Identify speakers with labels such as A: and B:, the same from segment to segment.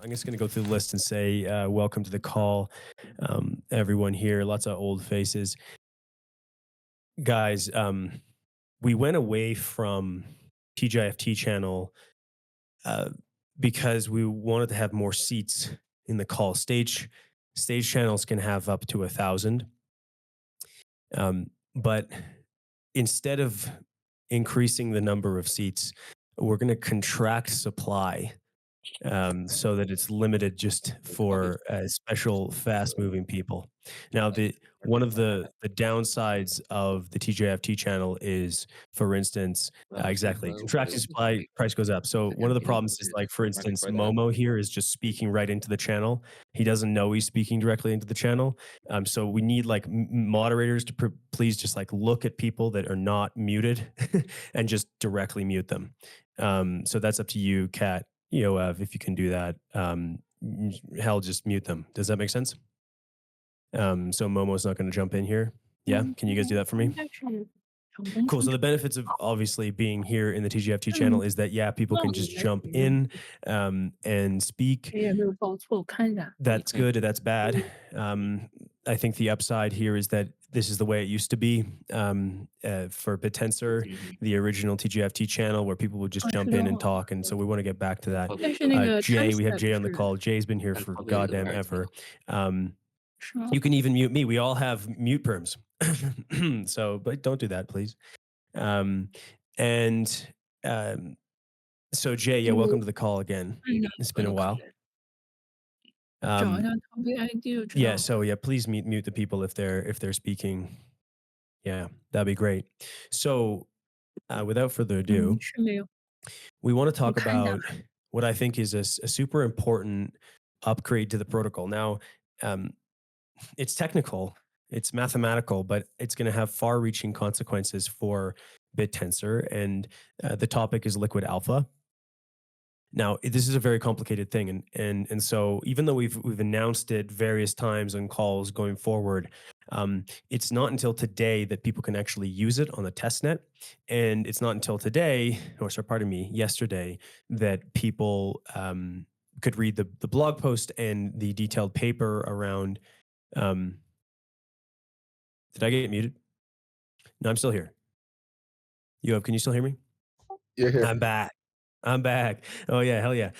A: I'm just going to go through the list and say, welcome to the call, everyone here. Lots of old faces. Guys, we went away from TGIFT channel uh, because we wanted to have more seats in the call. Stage channels can have up to 1,000. But instead of increasing the number of seats, we're going to contract supply so that it's limited just for special fast moving people. Now, the one of the downsides of the TJFT channel is, for instance, exactly contracting supply price goes up. So one of the problems is, like, for instance, Momo here is just speaking right into the channel. He doesn't know he's speaking directly into the channel. So we need, like, moderators to please just, like, look at people that are not muted and just directly mute them. So that's up to you, Kat. If you can do that, hell, just mute them. Does that make sense? So Momo's not going to jump in here. Yeah, can you guys do that for me? Cool. So the benefits of obviously being here in the TGFT channel is that, yeah, people can just jump in and speak. That's good. That's bad. I think the upside here is that this is the way it used to be for Bittensor, the original TGFT channel, where people would just jump in and talk. And so we want to get back to that. Jay, we have Jay on the call. Jay's been here for goddamn ever. You can even mute me. We all have mute perms. But don't do that, please. And so Jay, yeah, welcome to the call again. It's been a while. Yeah, so yeah, please mute the people if they're speaking. Yeah, that'd be great. So without further ado, we want to talk about what I think is a super important upgrade to the protocol. Now, it's technical, it's mathematical, but it's going to have far-reaching consequences for Bittensor, and the topic is liquid alpha. Now, this is a very complicated thing, and so even though we've announced it various times on calls going forward, it's not until today that people can actually use it on the testnet, and it's not until today, or sorry, pardon me, yesterday, that people could read the blog post and the detailed paper around. Did I get muted? No, I'm still here. Can you still hear me?
B: Yeah.
A: I'm back. I'm back. Oh yeah, hell yeah.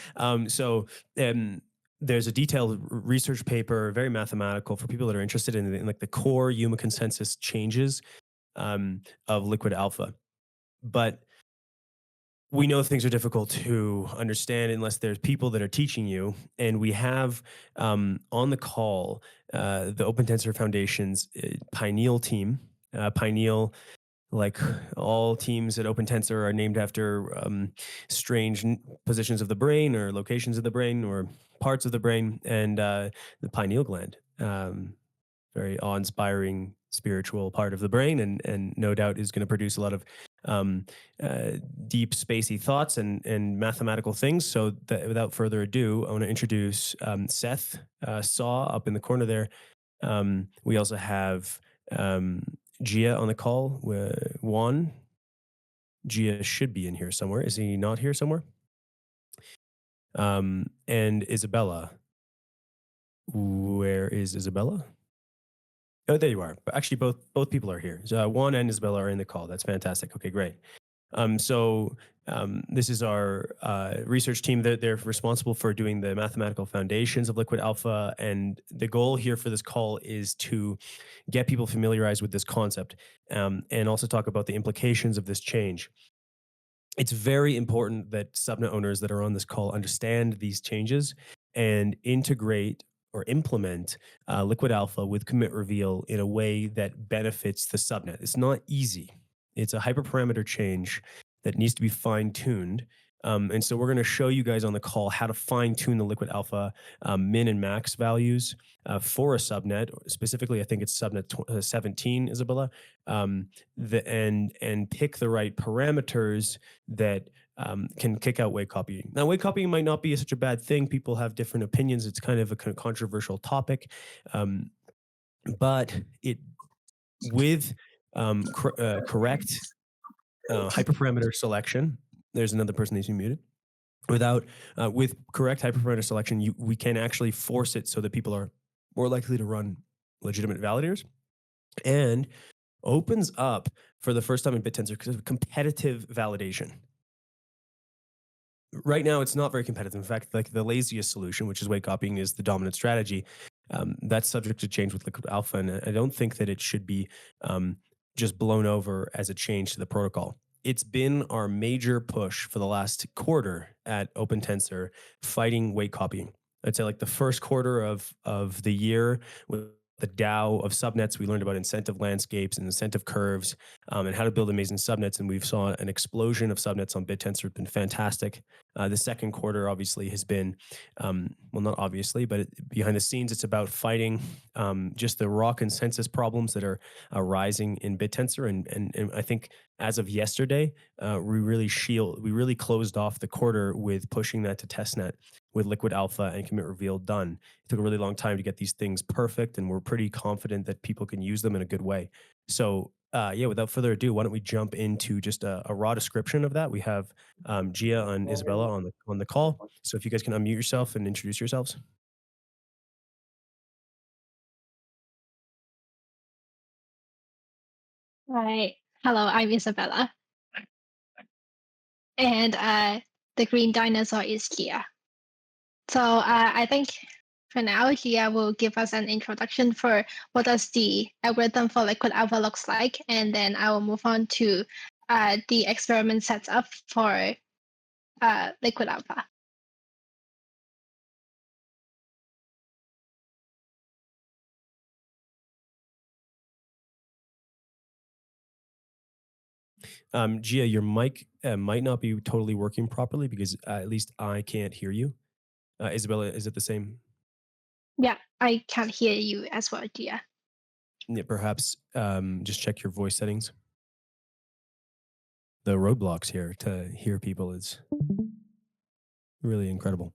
A: There's a detailed research paper, very mathematical, for people that are interested in like the core Yuma Consensus changes of liquid alpha. But we know things are difficult to understand unless there's people that are teaching you. And we have on the call the Open Tensor Foundation's Pineal team. Pineal, like all teams at Open Tensor, are named after strange positions of the brain or locations of the brain or parts of the brain, and the pineal gland, very awe-inspiring spiritual part of the brain, and no doubt is going to produce a lot of um, deep spacey thoughts and mathematical things. So without further ado, I want to introduce Seth Saw up in the corner there. We also have Gia on the call. Juan. Gia should be in here somewhere. Is he not here somewhere? And Isabella. Where is Isabella? Oh, there you are. But actually, both people are here. So Juan and Isabella are in the call. That's fantastic. Okay, great. This is our research team. They're responsible for doing the mathematical foundations of liquid alpha, and the goal here for this call is to get people familiarized with this concept, and also talk about the implications of this change. It's very important that subnet owners that are on this call understand these changes and integrate or implement liquid alpha with commit reveal in a way that benefits the subnet. It's not easy. It's a hyperparameter change that needs to be fine tuned. And so we're going to show you guys on the call how to fine tune the liquid alpha min and max values for a subnet. Specifically, I think it's subnet 17, Isabella, and pick the right parameters that can kick out weight copying. Now, weight copying might not be such a bad thing. People have different opinions. It's kind of a controversial topic, but it with correct hyperparameter selection. There's another person that needs to be muted. Without with correct hyperparameter selection, we can actually force it so that people are more likely to run legitimate validators, and opens up for the first time in Bittensor competitive validation. Right now, it's not very competitive. In fact, like the laziest solution, which is weight copying, is the dominant strategy. That's subject to change with liquid alpha, and I don't think that it should be just blown over as a change to the protocol. It's been our major push for the last quarter at OpenTensor, fighting weight copying. I'd say like the first quarter of the year with the DAO of subnets, we learned about incentive landscapes and incentive curves, and how to build amazing subnets. And we've saw an explosion of subnets on Bittensor. It's been fantastic. The second quarter obviously has been, well, not obviously, but behind the scenes, it's about fighting just the raw consensus problems that are arising in Bittensor. And I think as of yesterday, we really closed off the quarter with pushing that to testnet with liquid alpha and commit reveal done. It took a really long time to get these things perfect, and we're pretty confident that people can use them in a good way. So yeah, without further ado, why don't we jump into just a raw description of that? We have Gia and Isabella on the call. So if you guys can unmute yourself and introduce yourselves.
B: Hi. Hello, I'm Isabella. And the green dinosaur is Gia. So I think for now, Gia will give us an introduction for what does the algorithm for liquid alpha looks like, and then I will move on to the experiment sets up for liquid alpha.
A: Gia, your mic might not be totally working properly because at least I can't hear you. Isabella, is it the same?
B: Yeah, I can't hear you as well, Gia.
A: Yeah, perhaps just check your voice settings. The roadblocks here to hear people is really incredible.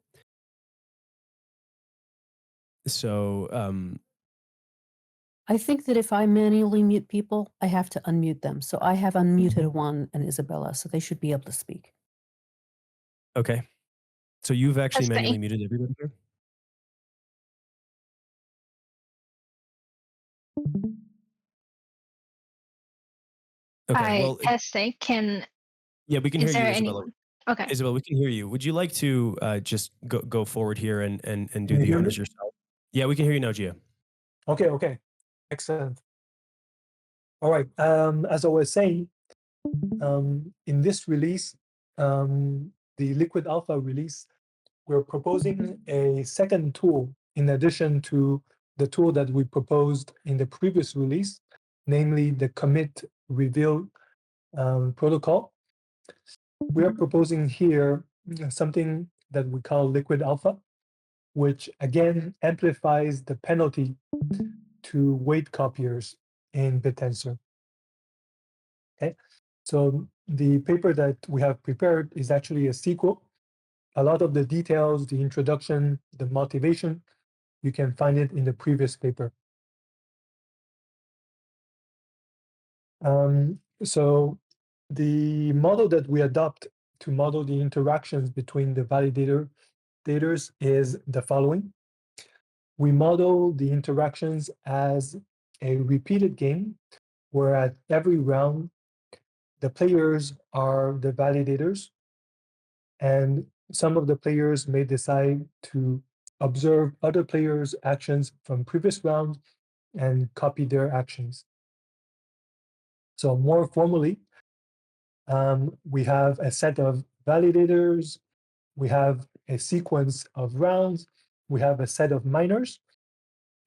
A: So
C: I think that if I manually mute people, I have to unmute them. So I have unmuted Juan and Isabella, so they should be able to speak.
A: okay. So you've actually
B: Testing.
A: manually muted everybody here? Okay. Well,
B: Testing.
A: yeah, we can hear
B: Is
A: you,
B: there
A: Isabella.
B: anyone? Okay.
A: Isabel, we can hear you. Would you like to just go forward here and do
D: Can you
A: the
D: hear me?
A: honors yourself? Yeah, we can hear you now, Gia.
D: Okay. Excellent. All right. As I was saying, in this release, the Liquid Alpha release, we're proposing a second tool in addition to the tool that we proposed in the previous release, namely the commit reveal protocol. We are proposing here something that we call Liquid Alpha, which again amplifies the penalty to weight copiers in Bittensor. Okay, so the paper that we have prepared is actually a sequel. A lot of the details, the introduction, the motivation, you can find it in the previous paper. So the model that we adopt to model the interactions between the validators is the following. We model the interactions as a repeated game, where at every round, the players are the validators, and some of the players may decide to observe other players' actions from previous rounds and copy their actions. So more formally, we have a set of validators, we have a sequence of rounds, we have a set of miners.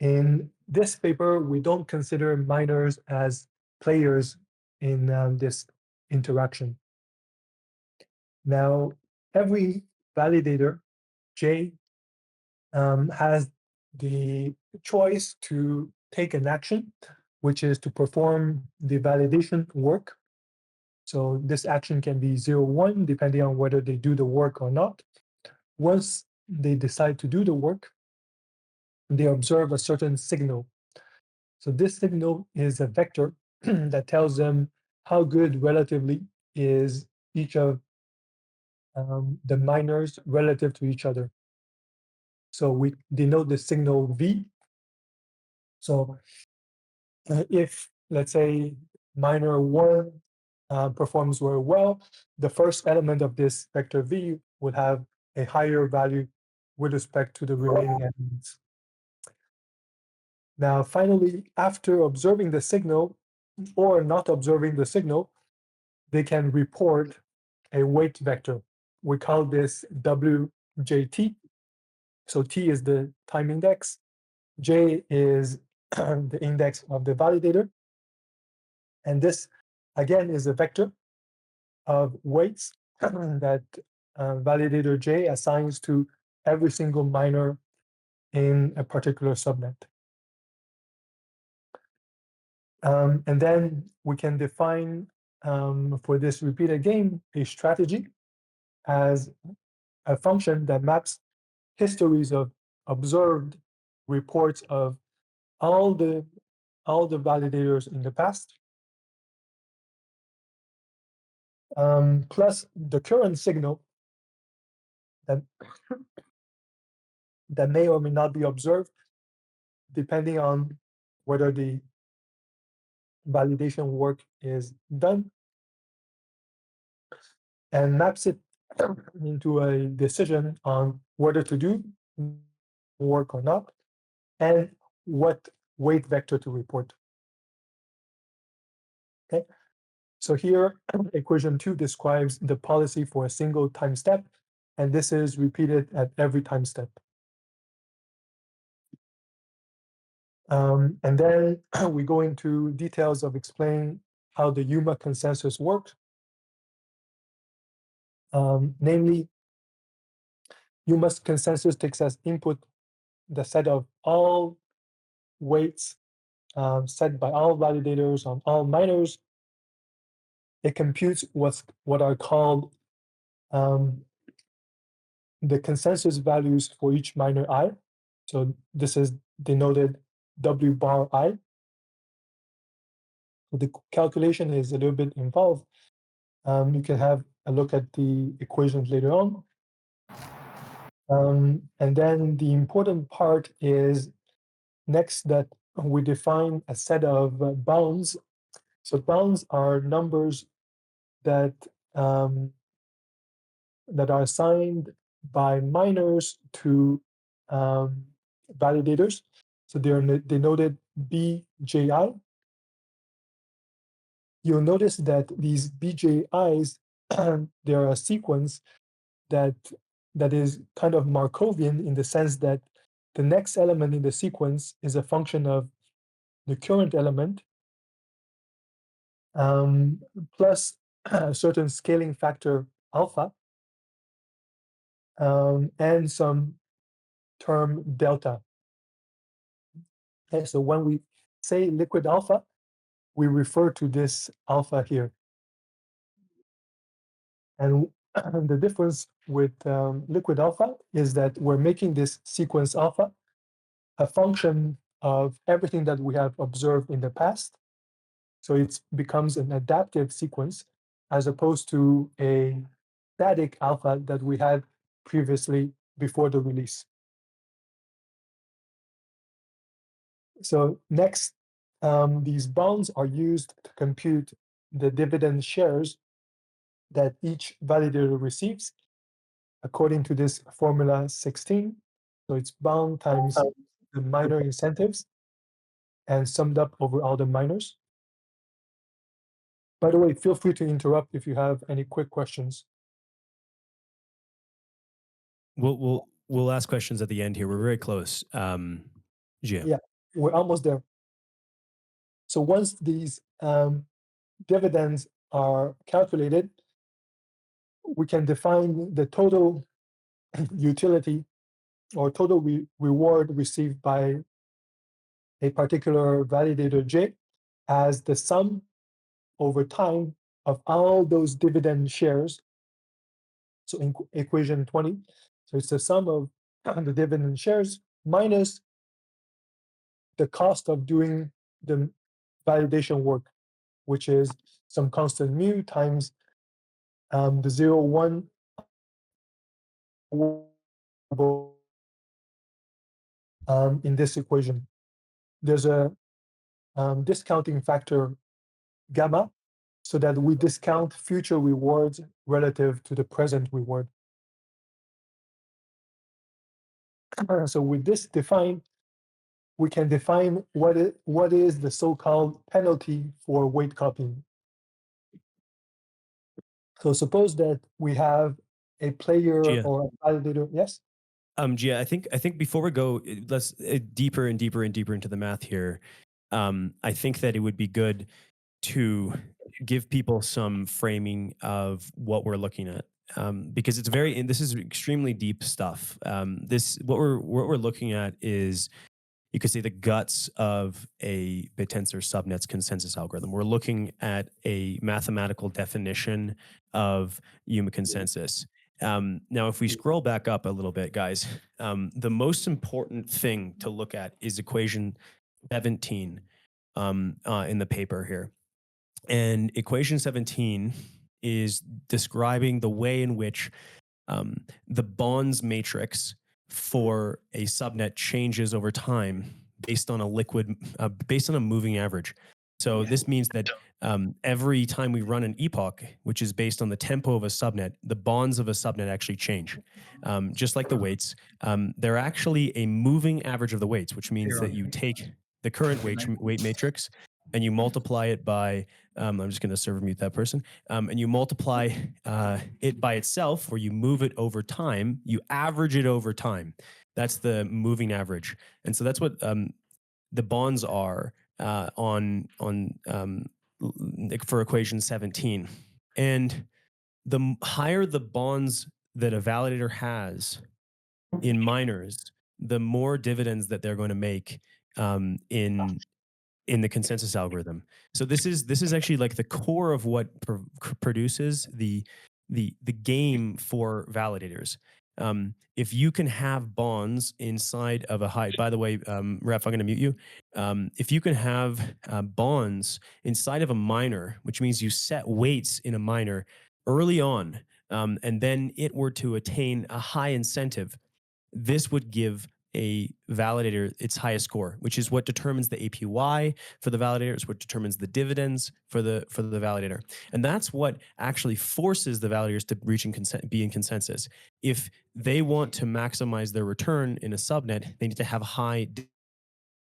D: In this paper, we don't consider miners as players in this interaction. Now, every validator, J, has the choice to take an action, which is to perform the validation work. So this action can be 0, 1, depending on whether they do the work or not. Once they decide to do the work, they observe a certain signal. So this signal is a vector that tells them how good relatively is each of the miners relative to each other. So we denote the signal V. So if, let's say, miner 1 performs very well, the first element of this vector V would have a higher value with respect to the remaining elements. Now, finally, after observing the signal or not observing the signal, they can report a weight vector. We call this WJT. So T is the time index, J is the index of the validator. And this, again, is a vector of weights that validator J assigns to every single miner in a particular subnet. And then we can define, for this repeated game, a strategy as a function that maps histories of observed reports of all the validators in the past, plus the current signal that that may or may not be observed, depending on whether the validation work is done, and maps it into a decision on whether to do work or not, and what weight vector to report. Okay, so here equation 2 describes the policy for a single time step, and this is repeated at every time step. And then we go into details of explaining how the Yuma consensus works. Namely, Yuma's consensus takes as input the set of all weights set by all validators on all miners. It computes what are called the consensus values for each miner I. So this is denoted W bar I. So the calculation is a little bit involved. You can have a look at the equations later on. And then the important part is next that we define a set of bounds. So bounds are numbers that that are assigned by miners to validators. So they are denoted BJI. You'll notice that these BJIs, they are a sequence that is kind of Markovian in the sense that the next element in the sequence is a function of the current element plus a certain scaling factor alpha and some term delta. Okay, so when we say liquid alpha, we refer to this alpha here. And the difference with liquid alpha is that we're making this sequence alpha a function of everything that we have observed in the past. So it becomes an adaptive sequence as opposed to a static alpha that we had previously before the release. So next, these bounds are used to compute the dividend shares that each validator receives according to this formula 16. So it's bound times the miner incentives and summed up over all the miners. By the way, feel free to interrupt if you have any quick questions.
A: We'll ask questions at the end here. We're very close.
D: Yeah, we're almost there. So once these dividends are calculated, we can define the total utility or total reward received by a particular validator J as the sum over time of all those dividend shares. So in equation 20, so it's the sum of the dividend shares minus the cost of doing the validation work, which is some constant mu times the 0.1 in this equation. There's a discounting factor gamma, so that we discount future rewards relative to the present reward. So with this defined, we can define what is the so-called penalty for weight copying. So suppose that we have a player
A: Gia.
D: or a validator. Yes.
A: Gia, I think before we go, let's deeper and deeper and deeper into the math here. I think that it would be good to give people some framing of what we're looking at, because it's this is extremely deep stuff. What we're looking at is, you could say, the guts of a Bittensor subnets consensus algorithm. We're looking at a mathematical definition of Yuma Consensus. Now, if we scroll back up a little bit, guys, the most important thing to look at is equation 17 in the paper here. And equation 17 is describing the way in which the bonds matrix for a subnet changes over time based on a moving average. So this means that every time we run an epoch, which is based on the tempo of a subnet, the bonds of a subnet actually change. Just like the weights, they're actually a moving average of the weights, which means that you take the current weight matrix and you multiply it by, I'm just going to server mute that person, and you multiply it by itself, or you move it over time, you average it over time. That's the moving average. And so that's what the bonds are for equation 17. And the higher the bonds that a validator has in miners, the more dividends that they're going to make in the consensus algorithm. So this is actually like the core of what produces the game for validators. If you can have bonds inside of a high, by the way, Ref, I'm going to mute you. If you can have bonds inside of a miner, which means you set weights in a miner early on, and then it were to attain a high incentive, this would give a validator its highest score, which is what determines the APY for the validator, is what determines the dividends for the validator. And that's what actually forces the validators to be in consensus. If they want to maximize their return in a subnet, they need to have high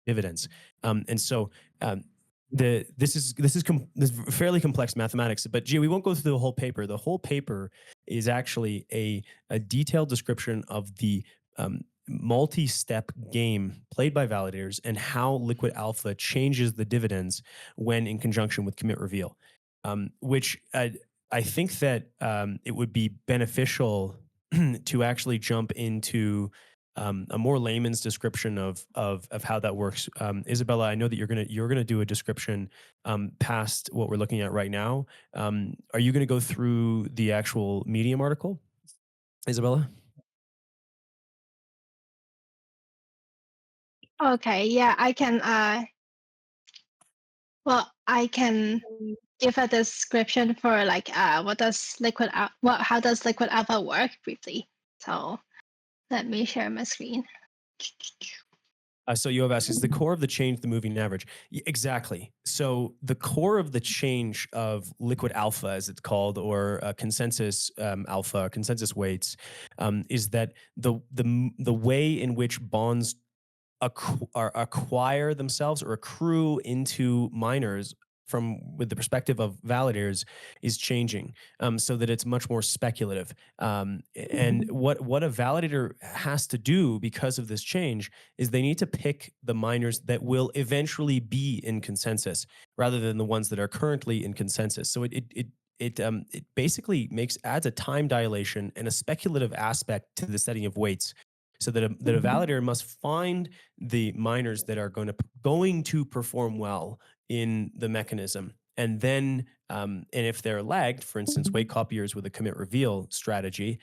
A: dividends. And so this is fairly complex mathematics, but Gia, we won't go through the whole paper. The whole paper is actually a detailed description of the multi-step game played by validators and how liquid alpha changes the dividends when in conjunction with commit reveal, which I think that it would be beneficial to actually jump into a more layman's description of how that works. Isabella, I know that you're gonna do a description past what we're looking at right now. Are you gonna go through the actual Medium article, Isabella?
B: Okay, yeah, I can I can give a description for like how does liquid alpha work briefly. So let me share my screen.
A: So you have asked, is the core of the change the moving average? Exactly. So the core of the change of liquid alpha, as it's called, or consensus alpha, consensus weights, is that the way in which bonds acquire themselves or accrue into miners with the perspective of validators is changing, so that it's much more speculative. And what a validator has to do because of this change is they need to pick the miners that will eventually be in consensus rather than the ones that are currently in consensus. So it basically adds a time dilation and a speculative aspect to the setting of weights, so that a validator must find the miners that are going to perform well in the mechanism. And then, and if they're lagged, for instance, weight copiers with a commit reveal strategy,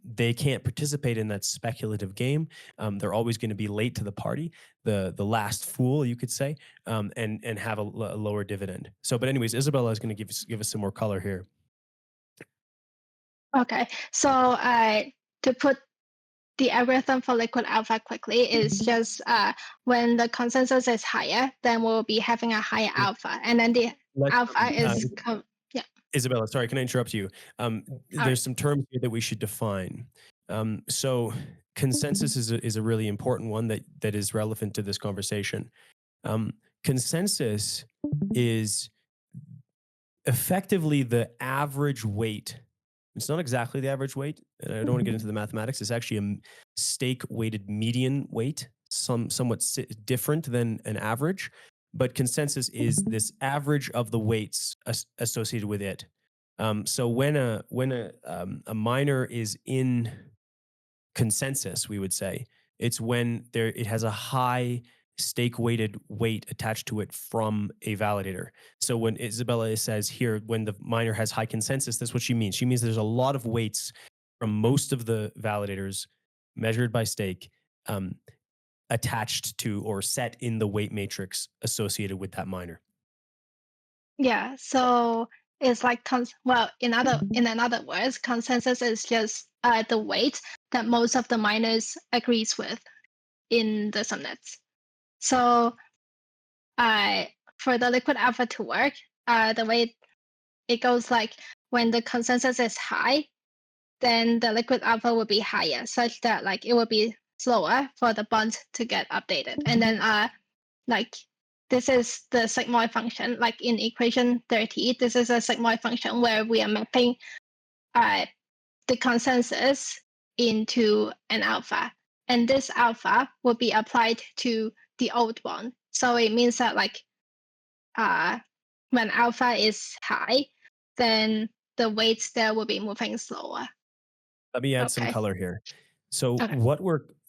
A: they can't participate in that speculative game. They're always going to be late to the party, the last fool, you could say, and have a lower dividend. So, but anyways, Isabella is going to give us some more color here.
B: Okay, so to put the algorithm for liquid alpha quickly is just when the consensus is higher, then we'll be having a higher alpha, and then the alpha is
A: Isabella, sorry, can I interrupt you? There's some terms here that we should define. So consensus is a really important one that is relevant to this conversation. Consensus is effectively the average weight. It's not exactly the average weight, and I don't want to get into the mathematics. It's actually a stake-weighted median weight, somewhat different than an average. But consensus is this average of the weights associated with it. So when a miner is in consensus, we would say it's when it has a high stake-weighted weight attached to it from a validator. So when Isabella says here, when the miner has high consensus, that's what she means. She means there's a lot of weights from most of the validators measured by stake attached to or set in the weight matrix associated with that miner.
B: Yeah, so it's like in other words, consensus is just the weight that most of the miners agrees with in the subnets. So for the liquid alpha to work, the way it goes, like when the consensus is high, then the liquid alpha will be higher, such that like it will be slower for the bond to get updated. And then like this is the sigmoid function, like in equation 30, this is a sigmoid function where we are mapping the consensus into an alpha. And this alpha will be applied to the old one. So it means that like when alpha is high, then the weights there will be moving slower.
A: Let me add some color here. So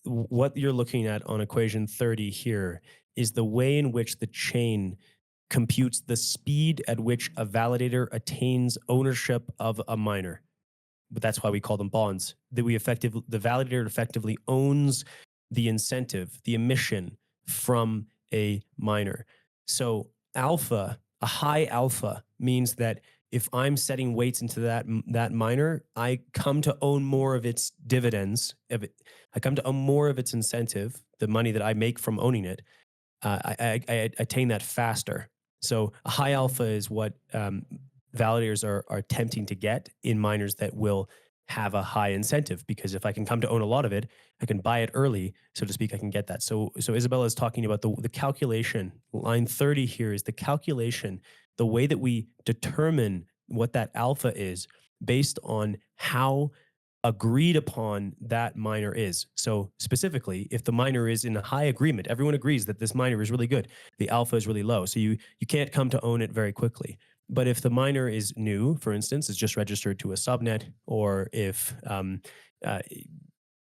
A: what you're looking at on equation 30 here is the way in which the chain computes the speed at which a validator attains ownership of a miner. But that's why we call them bonds. The validator effectively owns the incentive, the emission from a miner. So alpha, a high alpha, means that if I'm setting weights into that miner, I come to own more of its dividends. I come to own more of its incentive, the money that I make from owning it. I attain that faster. So a high alpha is what validators are attempting to get in miners that will have a high incentive, because if I can come to own a lot of it, I can buy it early, so to speak, I can get that. So Isabella is talking about the calculation. Line 30 here is the calculation, the way that we determine what that alpha is based on how agreed upon that miner is. So specifically, if the miner is in a high agreement, everyone agrees that this miner is really good, the alpha is really low. So you can't come to own it very quickly. But if the miner is new, for instance, is just registered to a subnet, or if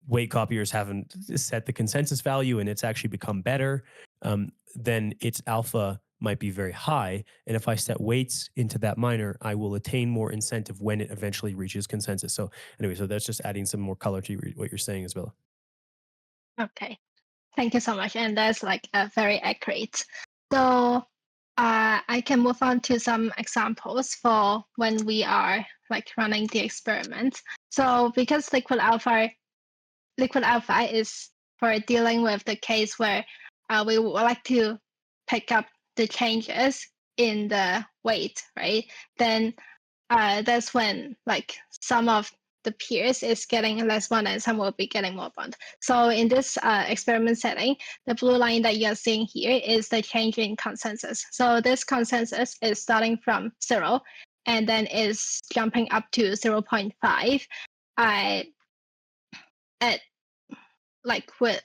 A: weight copiers haven't set the consensus value and it's actually become better, then its alpha might be very high. And if I set weights into that miner, I will attain more incentive when it eventually reaches consensus. So anyway, so that's just adding some more color to what you're saying, Isabella.
B: Okay, thank you so much. And that's like very accurate. So I can move on to some examples for when we are like running the experiment. So because liquid alpha is for dealing with the case where we would like to pick up the changes in the weight, right? Then that's when like some of the peers is getting less bond and some will be getting more bond. So in this experiment setting, the blue line that you're seeing here is the change in consensus. So this consensus is starting from 0 and then is jumping up to 0.5 at like with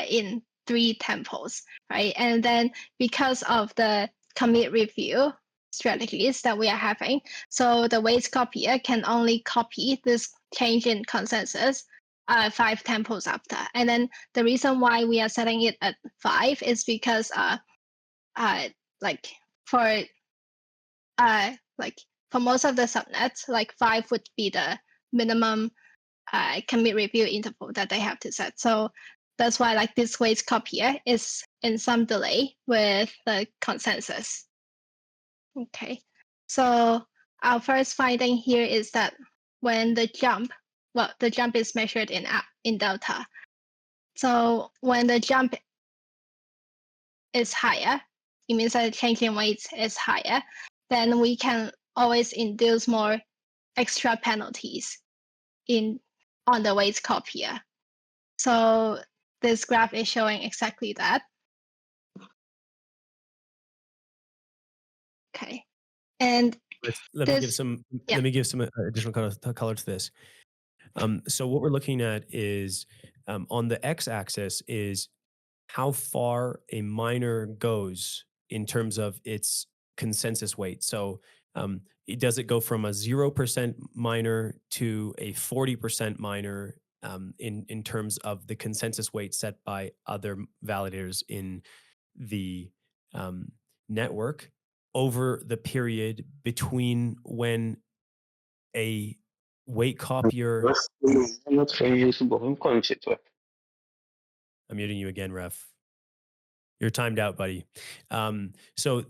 B: in 3 tempos, right? And then because of the commit review strategies that we are having, so the weights copier can only copy this change in consensus 5 tempos after. And then the reason why we are setting it at 5 is because like for most of the subnets, like 5 would be the minimum commit review interval that they have to set. So that's why like this weights copier is in some delay with the consensus. Okay, so our first finding here is that when the jump well, the jump is measured in delta. So when the jump is higher, it means that the change in weight is higher, then we can always induce more extra penalties on the weight copier. So this graph is showing exactly that. Okay, and
A: Let me give some additional color to this. So what we're looking at is on the x-axis is how far a miner goes in terms of its consensus weight. So does it go from a 0% miner to a 40% miner in terms of the consensus weight set by other validators in the network over the period between when a weight copier. I'm muting you again, Ref. You're timed out, buddy. So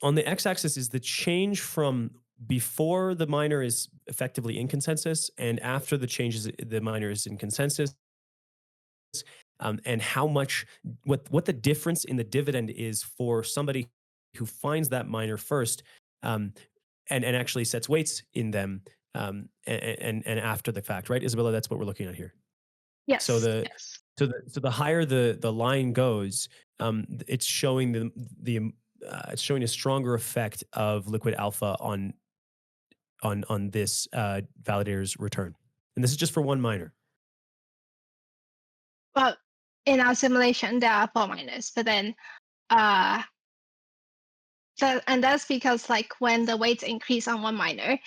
A: on the x-axis is the change from before the miner is effectively in consensus and after the changes the miner is in consensus, and how much what the difference in the dividend is for somebody who finds that miner first, and actually sets weights in them, and after the fact, right, Isabella? That's what we're looking at here.
B: yes.
A: So
B: Yes.
A: so the higher the line goes, it's showing it's showing a stronger effect of liquid alpha on this validator's return, and this is just for one miner.
B: Well, in our simulation, there are 4 miners, but then, and that's because like when the weights increase on one miner,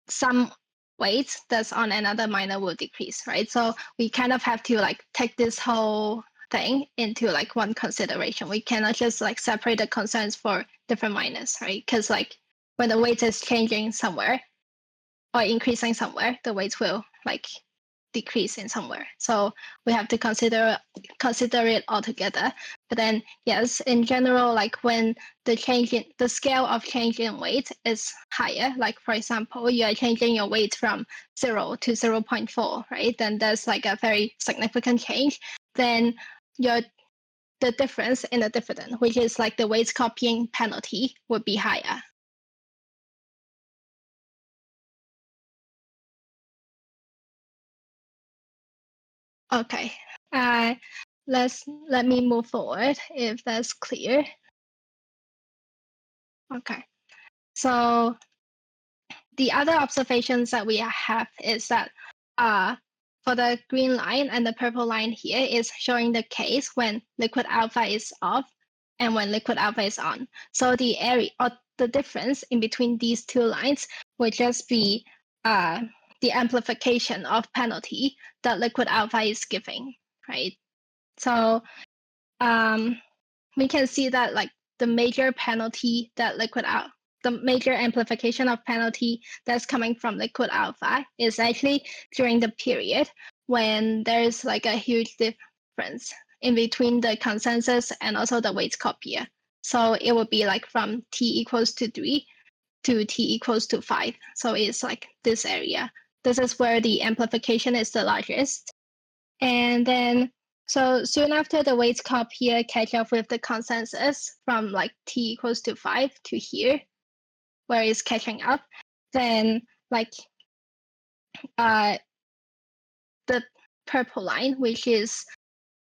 B: some weights that's on another miner will decrease, right? So we kind of have to like take this whole thing into like one consideration. We cannot just like separate the concerns for different miners, right? Because like when the weight is changing somewhere or increasing somewhere, the weights will like decrease in somewhere. So we have to consider it all together. But then yes, in general, like when the scale of change in weight is higher, like for example, you are changing your weight from 0 to 0.4, right? Then there's like a very significant change. Then the difference in the dividend, which is like the weight copying penalty, would be higher. Okay, let me move forward if that's clear. Okay, so the other observations that we have is that for the green line and the purple line here is showing the case when liquid alpha is off and when liquid alpha is on. So the area or the difference in between these two lines would just be the amplification of penalty that liquid alpha is giving, right? So we can see that like the major penalty that the major amplification of penalty that's coming from liquid alpha is actually during the period when there's like a huge difference in between the consensus and also the weight copier. So it would be like from t equals to 3 to t equals to 5. So it's like this area. This is where the amplification is the largest. And then so soon after the weight copier catch up with the consensus from like t equals to 5 to here, where it's catching up, then like the purple line, which is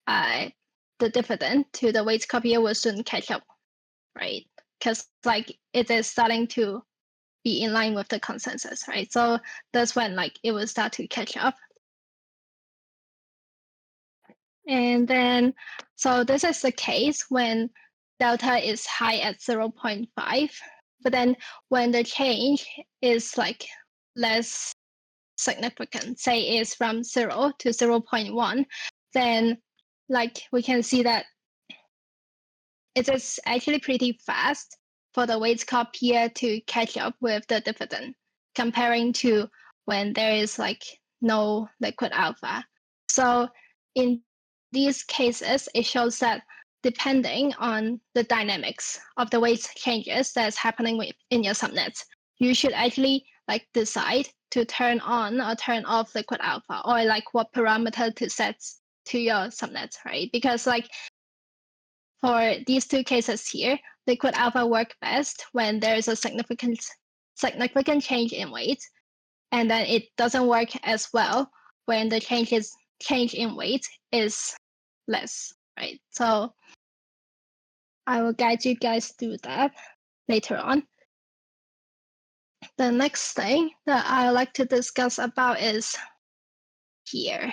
B: the dividend to the weight copier, will soon catch up, right? Because like it is starting to be in line with the consensus, right? So that's when like it will start to catch up. And then, so this is the case when delta is high at 0.5, but then when the change is like less significant, say is from 0 to 0.1, then like we can see that it is actually pretty fast for the weight copier to catch up with the dividend, comparing to when there is like no liquid alpha. So in these cases, it shows that depending on the dynamics of the weight changes that's happening in your subnets, you should actually like decide to turn on or turn off liquid alpha, or like what parameter to set to your subnet, right? Because like for these two cases here, liquid alpha work best when there is a significant change in weight, and then it doesn't work as well when the change in weight is less, right? So I will guide you guys through that later on. The next thing that I like to discuss about is here.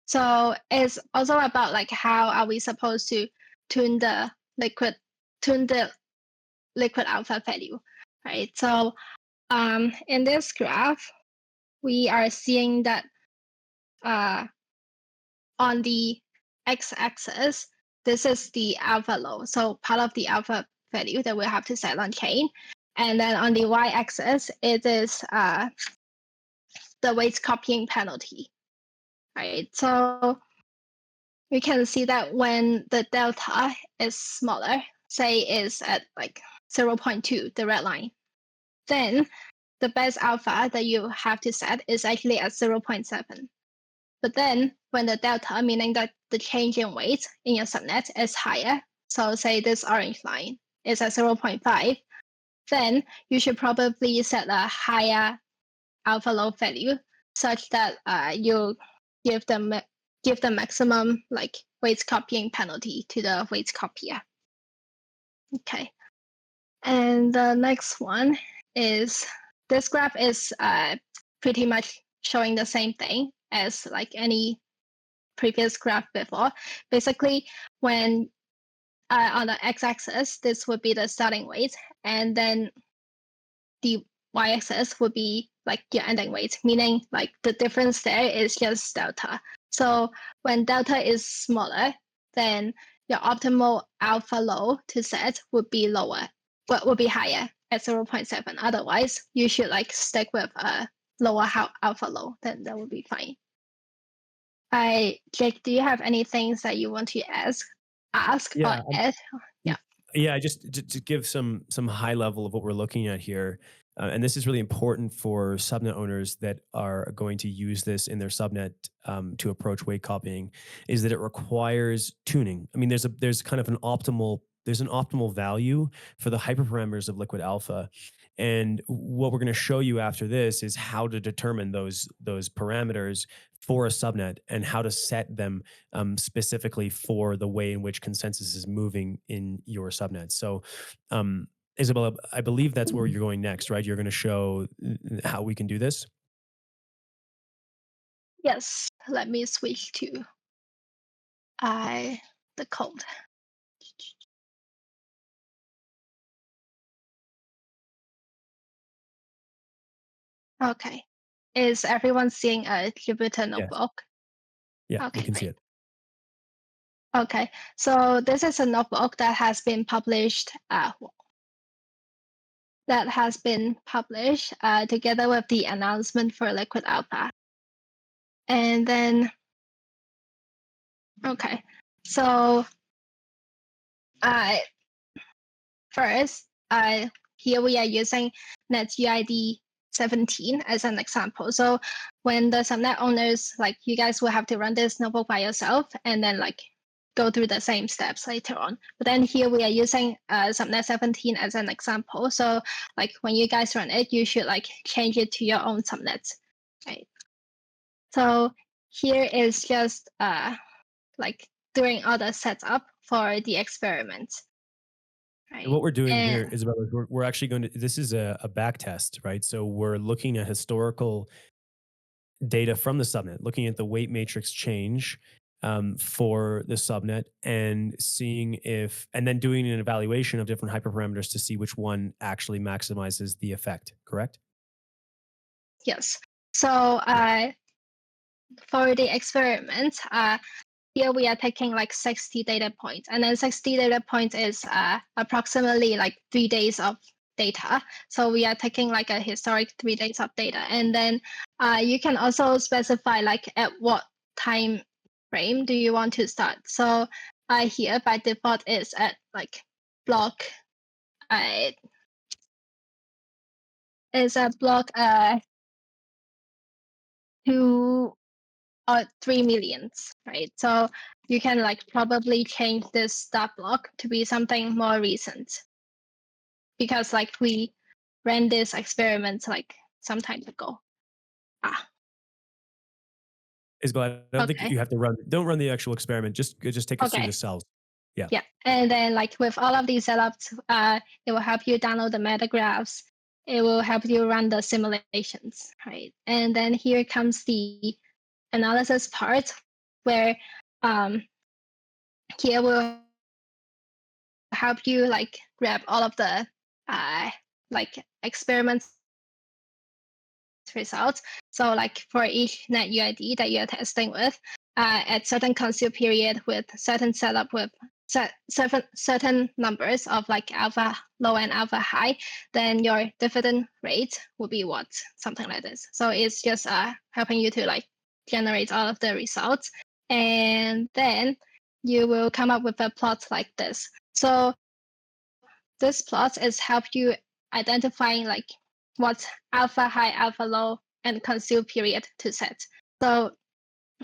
B: So it's also about like how are we supposed to tune the liquid alpha value, right? So in this graph, we are seeing that on the x-axis, this is the alpha low, so part of the alpha value that we have to set on chain. And then on the y-axis, it is the weight copying penalty, right? So we can see that when the delta is smaller, say is at like 0.2, the red line, then the best alpha that you have to set is actually at 0.7. But then when the delta, meaning that the change in weight in your subnet is higher, so say this orange line is at 0.5, then you should probably set a higher alpha low value such that you give the maximum like weight copying penalty to the weight copier. Okay. And the next one is, this graph is pretty much showing the same thing as like any previous graph before. Basically, when on the x-axis, this would be the starting weight, and then the y-axis would be like your ending weight, meaning like the difference there is just delta. So when delta is smaller, then your optimal alpha low to set would be lower, but would be higher at 0.7. Otherwise, you should like stick with a lower alpha low, then that would be fine. Jake, do you have any things that you want to ask
A: Yeah,
B: or add?
A: Yeah, just to give some high level of what we're looking at here, and this is really important for subnet owners that are going to use this in their subnet to approach weight copying, is that it requires tuning. I mean, there's kind of an optimal value for the hyperparameters of liquid alpha. And what we're going to show you after this is how to determine those parameters for a subnet and how to set them specifically for the way in which consensus is moving in your subnet. So, Isabella, I believe that's where you're going next, right? You're going to show how we can do this.
B: Yes, let me switch to the code. Okay. Is everyone seeing a Jupyter notebook?
A: Yeah,
B: okay,
A: we can see it.
B: Okay, so this is a notebook that has been published together with the announcement for liquid alpha. And then, okay, so first, here we are using NetUID 17 as an example. So when the subnet owners, like you guys will have to run this notebook by yourself and then like go through the same steps later on. But then here we are using subnet 17 as an example. So like when you guys run it, you should like change it to your own subnets, right? So here is just like doing all the setup for the experiment. Right.
A: And what we're doing here, Isabella, is we're actually going to, this is a back test, right? So we're looking at historical data from the subnet, looking at the weight matrix change for the subnet and seeing and then doing an evaluation of different hyperparameters to see which one actually maximizes the effect, correct?
B: Yes. So for the experiment, here we are taking like 60 data points, and then 60 data points is approximately like 3 days of data. So we are taking like a historic 3 days of data, and then you can also specify like at what time frame do you want to start. So here by default is at like block is a block 2 or 3 millions, right? So you can like probably change this start block to be something more recent, because like we ran this experiment like some time ago.
A: Isabella, I don't think
B: Okay.
A: you have to don't run the actual experiment. Just take us through
B: Okay.
A: the cells. Yeah.
B: Yeah. And then like with all of these setups, it will help you download the metagraphs. It will help you run the simulations, right? And then here comes the analysis part, where here will help you like grab all of the like experiments results. So like for each net UID that you're testing with, at certain conceal period with certain setup with certain numbers of like alpha low and alpha high, then your dividend rate will be what? Something like this. So it's just helping you to like generate all of the results. And then you will come up with a plot like this. So this plot is help you identifying like what's alpha high, alpha low, and conceal period to set. So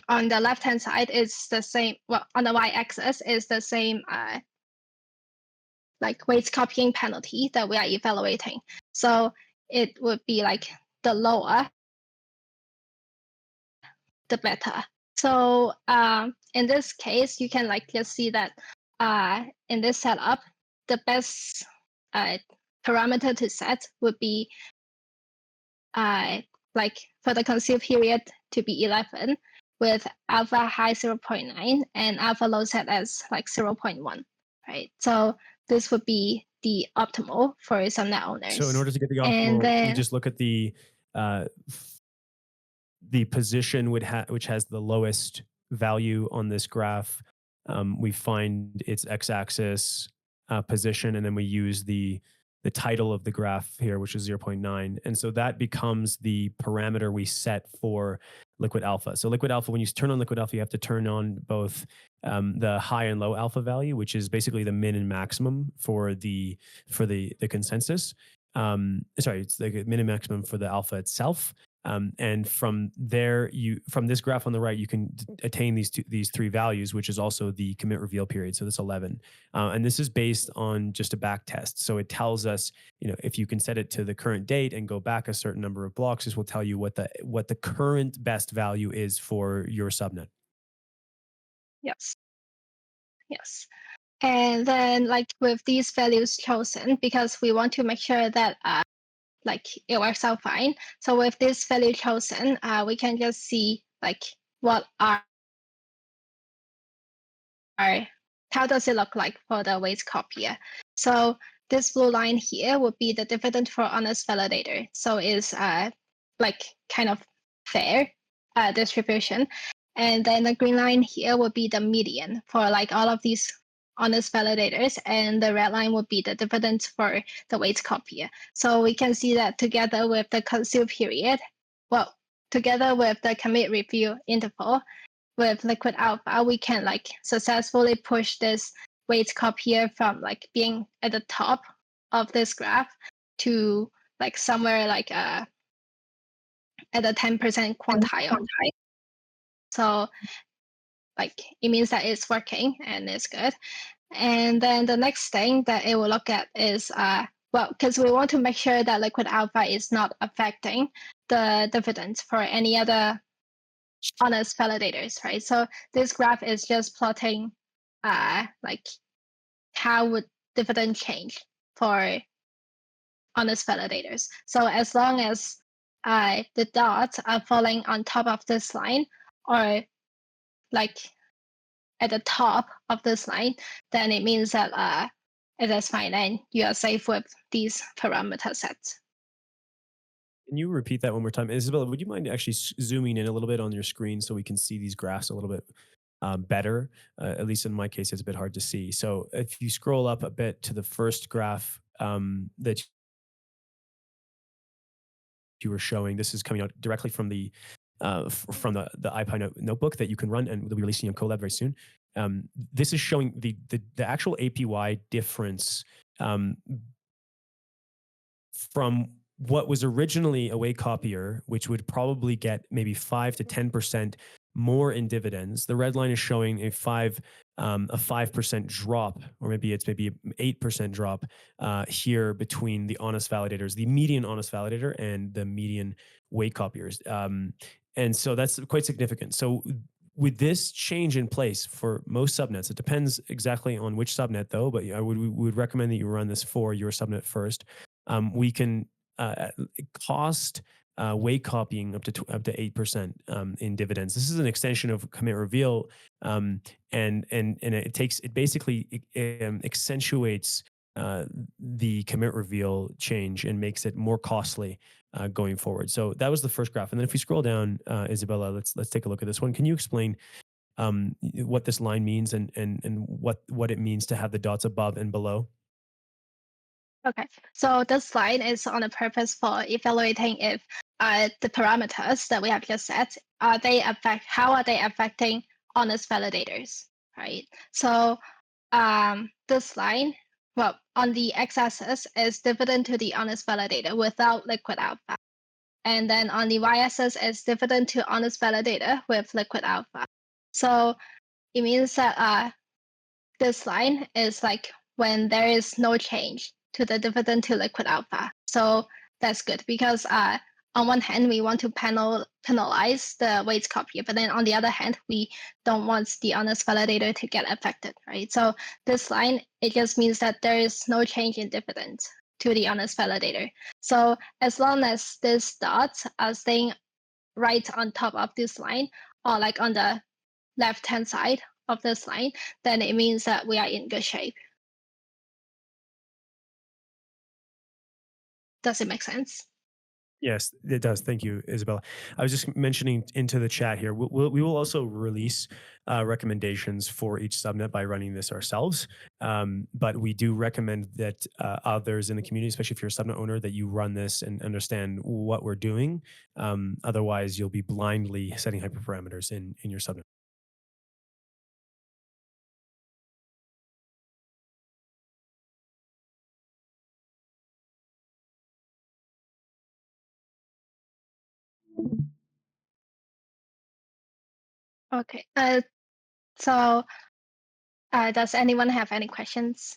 B: on the left-hand side is the same, well, on the y-axis is the same like weight copying penalty that we are evaluating. So it would be like the lower, the better. So in this case, you can like just see that in this setup, the best parameter to set would be like for the conceal period to be 11, with alpha high 0.9 and alpha low set as like 0.1, right? So this would be the optimal for subnet owners.
A: So in order to get the
B: And
A: optimal,
B: then
A: we just look at the position which has the lowest value on this graph. We find its x-axis position, and then we use the title of the graph here, which is 0.9. And so that becomes the parameter we set for liquid alpha. So liquid alpha, when you turn on liquid alpha, you have to turn on both the high and low alpha value, which is basically the min and maximum for the consensus. Sorry, it's the min and maximum for the alpha itself. And from there, from this graph on the right, you can attain these three values, which is also the commit reveal period. So that's 11, and this is based on just a back test. So it tells us, if you can set it to the current date and go back a certain number of blocks, this will tell you what the current best value is for your subnet.
B: yes. And then like with these values chosen, because we want to make sure that like it works out fine. So with this value chosen, we can just see like what are how does it look like for the weight copier. So this blue line here would be the dividend for honest validator. So it's like kind of fair distribution. And then the green line here would be the median for like all of these honest validators, and the red line would be the dividend for the weight copier. So we can see that together with the conceal period, well, together with the commit review interval, with liquid alpha, we can like successfully push this weight copier from like being at the top of this graph to like somewhere like at a 10% quantile. So like it means that it's working and it's good. And then the next thing that it will look at is well, because we want to make sure that liquid alpha is not affecting the dividends for any other honest validators, right? So this graph is just plotting like how would dividend change for honest validators. So as long as the dots are falling on top of this line, or like at the top of this line, then it means that it is fine and you are safe with these parameter sets.
A: Can you repeat that one more time? Isabella, would you mind actually zooming in a little bit on your screen so we can see these graphs a little bit better? At least in my case, it's a bit hard to see. So if you scroll up a bit to the first graph that you were showing, this is coming out directly from the IPy notebook that you can run, and we'll be releasing on Colab very soon. This is showing the actual APY difference from what was originally a weight copier, which would probably get maybe 5 to 10% more in dividends. The red line is showing a 5% drop, or maybe 8% drop here between the honest validators, the median honest validator and the median weight copiers. And so that's quite significant. So with this change in place for most subnets, it depends exactly on which subnet though, but we would recommend that you run this for your subnet first. We can cost weight copying up to 8% in dividends. This is an extension of commit reveal, and it basically accentuates the commit reveal change and makes it more costly going forward. So that was the first graph, and then if we scroll down, Isabella, let's take a look at this one. Can you explain what this line means and what it means to have the dots above and below?
B: Okay, so this line is on the purpose for evaluating if the parameters that we have just set how are they affecting honest validators, right? So this line, well, on the x-axis is dividend to the honest validator without liquid alpha, and then on the y-axis is dividend to honest validator with liquid alpha. So it means that this line is like when there is no change to the dividend to liquid alpha. So that's good because on one hand, we want to penalize the weight copier, but then on the other hand, we don't want the honest validator to get affected, right? So this line, it just means that there is no change in dividend to the honest validator. So as long as these dots are staying right on top of this line, or like on the left-hand side of this line, then it means that we are in good shape. Does it make sense?
A: Yes, it does. Thank you, Isabella. I was just mentioning into the chat here. We will also release recommendations for each subnet by running this ourselves. But we do recommend that others in the community, especially if you're a subnet owner, that you run this and understand what we're doing. Otherwise, you'll be blindly setting hyperparameters in your subnet.
B: Okay. So does anyone have any questions?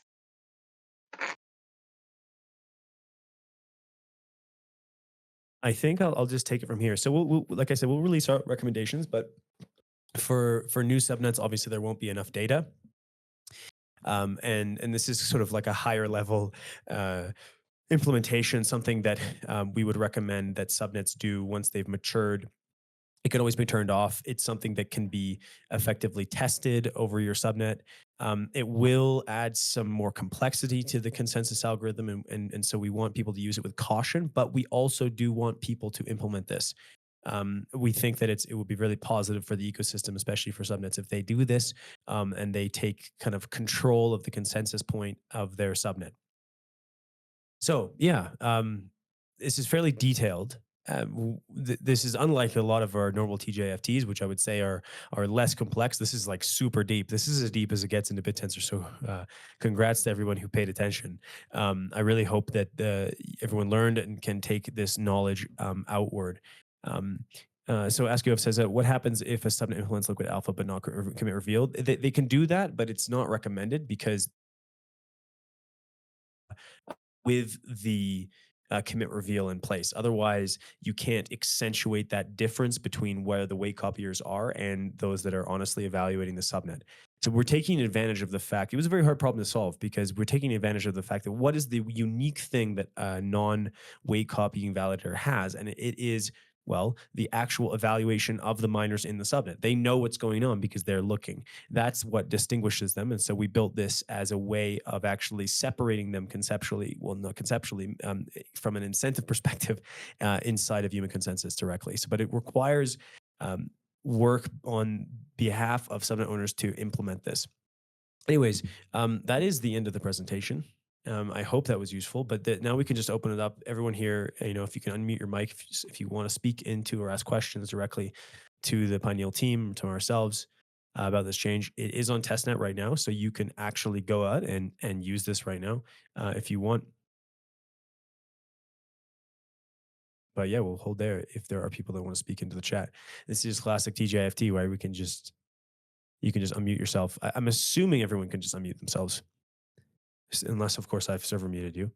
A: I think I'll just take it from here. So like I said, we'll release our recommendations, but for new subnets, obviously there won't be enough data. And this is sort of like a higher level implementation, something that we would recommend that subnets do once they've matured. It can always be turned off. It's something that can be effectively tested over your subnet. It will add some more complexity to the consensus algorithm, and so we want people to use it with caution. But we also do want people to implement this. We think that it would be really positive for the ecosystem, especially for subnets, if they do this and they take kind of control of the consensus point of their subnet. So yeah, this is fairly detailed. This is unlike a lot of our normal TJFTs, which I would say are less complex. This is like super deep. This is as deep as it gets into Bittensor. So congrats to everyone who paid attention. I really hope that everyone learned and can take this knowledge outward. So AskUF says that what happens if a subnet implements liquid alpha but not commit revealed? They can do that, but it's not recommended because with the commit reveal in place. Otherwise, you can't accentuate that difference between where the weight copiers are and those that are honestly evaluating the subnet. So we're taking advantage of the fact, it was a very hard problem to solve because we're taking advantage of the fact that what is the unique thing that a non-weight copying validator has? And it is, well, the actual evaluation of the miners in the subnet. They know what's going on because they're looking. That's what distinguishes them. And so we built this as a way of actually separating them conceptually, well, not conceptually, from an incentive perspective inside of Yuma Consensus directly. So, but it requires work on behalf of subnet owners to implement this. Anyways, that is the end of the presentation. I hope that was useful, but now we can just open it up. Everyone here, if you can unmute your mic, if you want to speak into or ask questions directly to the Pineal team, to ourselves about this change. It is on testnet right now, so you can actually go out and use this right now if you want. But yeah, we'll hold there if there are people that want to speak into the chat. This is classic TJFT, where you can just unmute yourself. I'm assuming everyone can just unmute themselves, unless of course I've server muted you.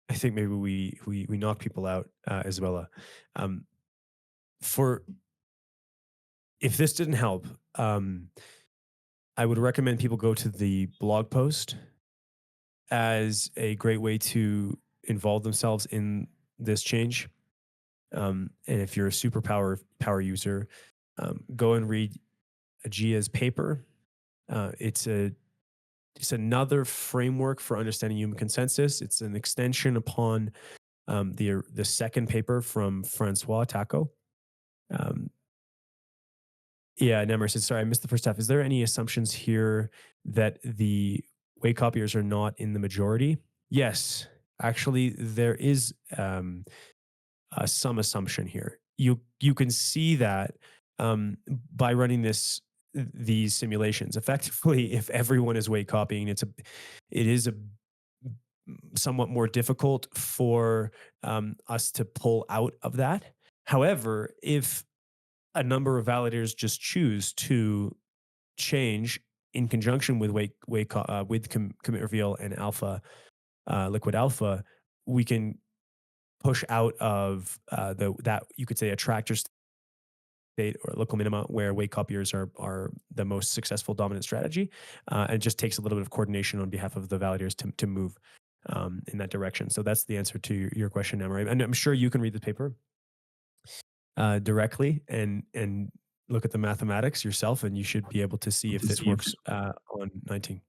A: I think maybe we knock people out, Isabella. If this didn't help, I would recommend people go to the blog post as a great way to involve themselves in this change. And if you're a super power user, go and read Agia's paper. It's another framework for understanding Yuma Consensus. It's an extension upon the second paper from Francois Taco. Yeah, Nemmer said, sorry, I missed the first half. Is there any assumptions here that the way copiers are not in the majority? Yes, actually, there is some assumption here. You can see that by running these simulations. Effectively, if everyone is way copying, it is somewhat more difficult for us to pull out of that. However, if a number of validators just choose to change in conjunction with commit reveal and alpha, liquid alpha, we can push out of that you could say a tractor state or local minima where weight copiers are the most successful dominant strategy, and it just takes a little bit of coordination on behalf of the validators to move in that direction. So that's the answer to your question, Emery. And I'm sure you can read the paper directly and look at the mathematics yourself, and you should be able to see if this works on 19.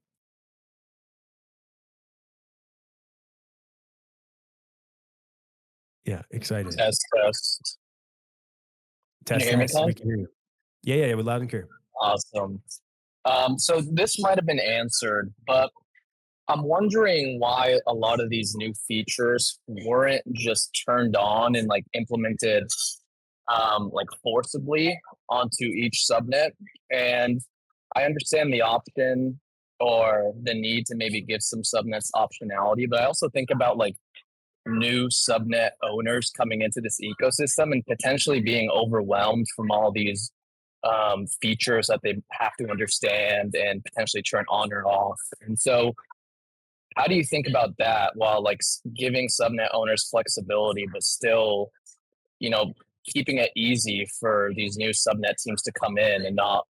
A: Yeah, excited.
E: Test. Can you hear me,
A: Test.
E: Colin?
A: We can hear you. Yeah, we're loud and clear.
E: Awesome. So this might have been answered, but I'm wondering why a lot of these new features weren't just turned on and like implemented like forcibly onto each subnet. And I understand the option or the need to maybe give some subnets optionality, but I also think about like new subnet owners coming into this ecosystem and potentially being overwhelmed from all these features that they have to understand and potentially turn on or off. And so how do you think about that while like giving subnet owners flexibility, but still, keeping it easy for these new subnet teams to come in and not,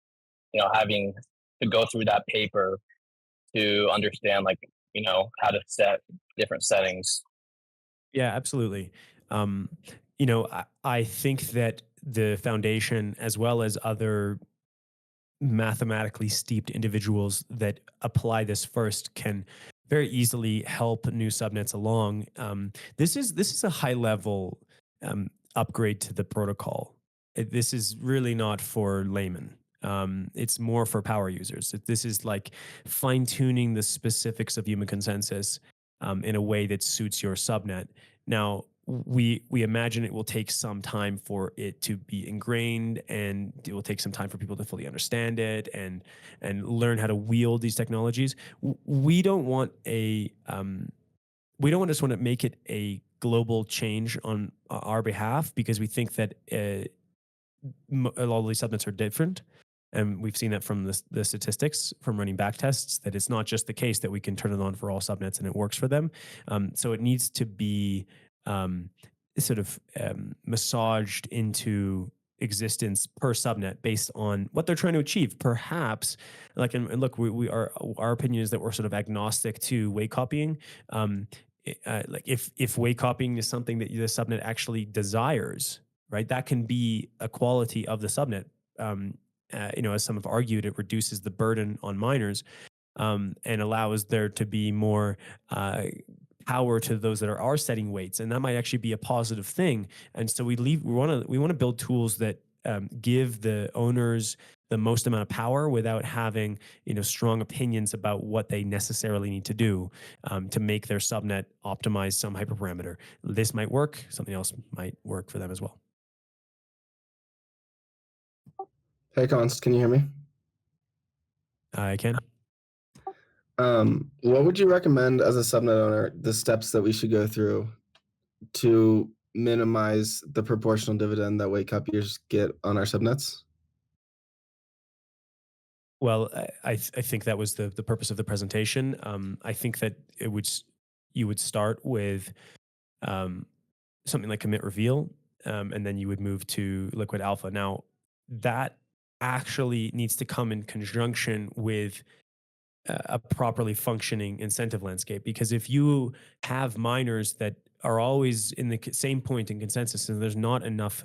E: having to go through that paper to understand like, how to set different settings?
A: Yeah, absolutely. I think that the foundation, as well as other mathematically steeped individuals that apply this first, can very easily help new subnets along. This is a high level upgrade to the protocol. This is really not for laymen. It's more for power users. This is like fine tuning the specifics of Yuma Consensus in a way that suits your subnet. Now, we imagine it will take some time for it to be ingrained, and it will take some time for people to fully understand it and learn how to wield these technologies. We don't want just want to make it a global change on our behalf, because we think that a lot of these subnets are different. And we've seen that from the statistics from running back tests, that it's not just the case that we can turn it on for all subnets and it works for them. So it needs to be massaged into existence per subnet based on what they're trying to achieve. Perhaps, like, and look, our opinion is that we're sort of agnostic to way copying. Like if way copying is something that the subnet actually desires, right? That can be a quality of the subnet. As some have argued, it reduces the burden on miners and allows there to be more power to those that are setting weights, and that might actually be a positive thing. And so we want to build tools that give the owners the most amount of power without having strong opinions about what they necessarily need to do to make their subnet optimize some hyperparameter. This might work, something else might work for them as well.
F: Hey, Cons, can you hear me?
A: I can.
F: What would you recommend as a subnet owner, the steps that we should go through to minimize the proportional dividend that weight copiers get on our subnets?
A: Well, I think that was the purpose of the presentation. I think that you would start with um, something like commit reveal, and then you would move to liquid alpha. Now, that actually needs to come in conjunction with a properly functioning incentive landscape, because if you have miners that are always in the same point in consensus and there's not enough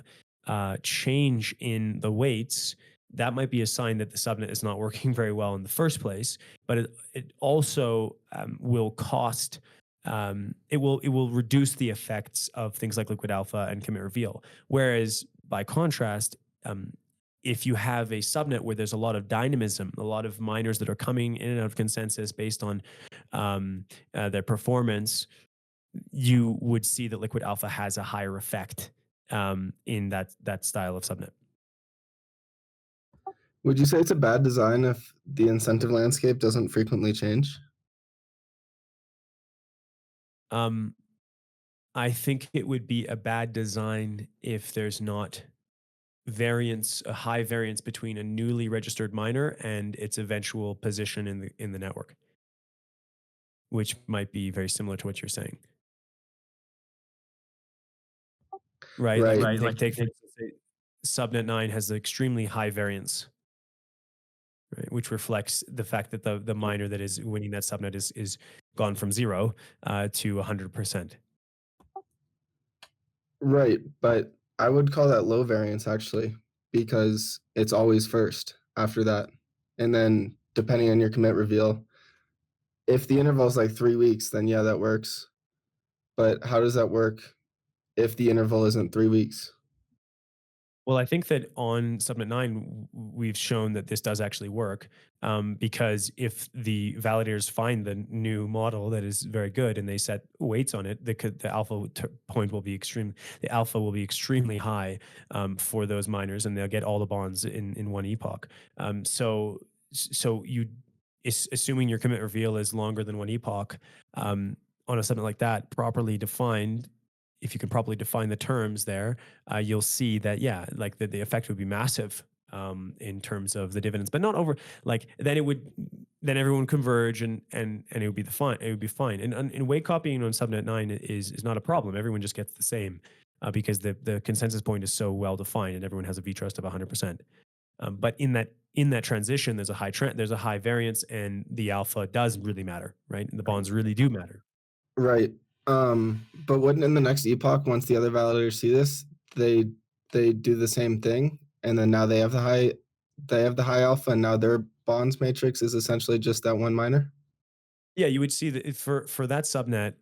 A: change in the weights, that might be a sign that the subnet is not working very well in the first place. But it also will cost it will reduce the effects of things like liquid alpha and commit reveal. Whereas by contrast, if you have a subnet where there's a lot of dynamism, a lot of miners that are coming in and out of consensus based on their performance, you would see that liquid alpha has a higher effect in that style of subnet.
F: Would you say it's a bad design if the incentive landscape doesn't frequently change?
A: I think it would be a bad design if there's not a high variance between a newly registered miner and its eventual position in the network, which might be very similar to what you're saying. Right?
F: Right.
A: Like take for instance, subnet 9 has an extremely high variance, right, which reflects the fact that the miner that is winning that subnet is gone from 0 to 100%.
F: Right, but I would call that low variance actually, because it's always first after that. And then depending on your commit reveal, if the interval is like 3 weeks, then yeah, that works. But how does that work if the interval isn't 3 weeks?
A: Well, I think that on Subnet 9, we've shown that this does actually work, because if the validators find the new model that is very good and they set weights on it, the alpha point will be the alpha will be extremely high for those miners, and they'll get all the bonds in one epoch. So assuming your commit reveal is longer than one epoch, on a subnet like that, properly defined, if you can properly define the terms there, you'll see that, yeah, like the effect would be massive in terms of the dividends, but not over. Like then everyone would converge and it would be it would be fine. And weight copying on subnet 9 is not a problem. Everyone just gets the same because the consensus point is so well defined and everyone has a v trust of 100%. But in that transition, there's a high variance, and the alpha does really matter, right? And the bonds really do matter.
F: Right. But wouldn't in the next epoch, once the other validators see this, they do the same thing, and then now they have the high alpha, and now their bonds matrix is essentially just that one miner?
A: Yeah, you would see that for that subnet,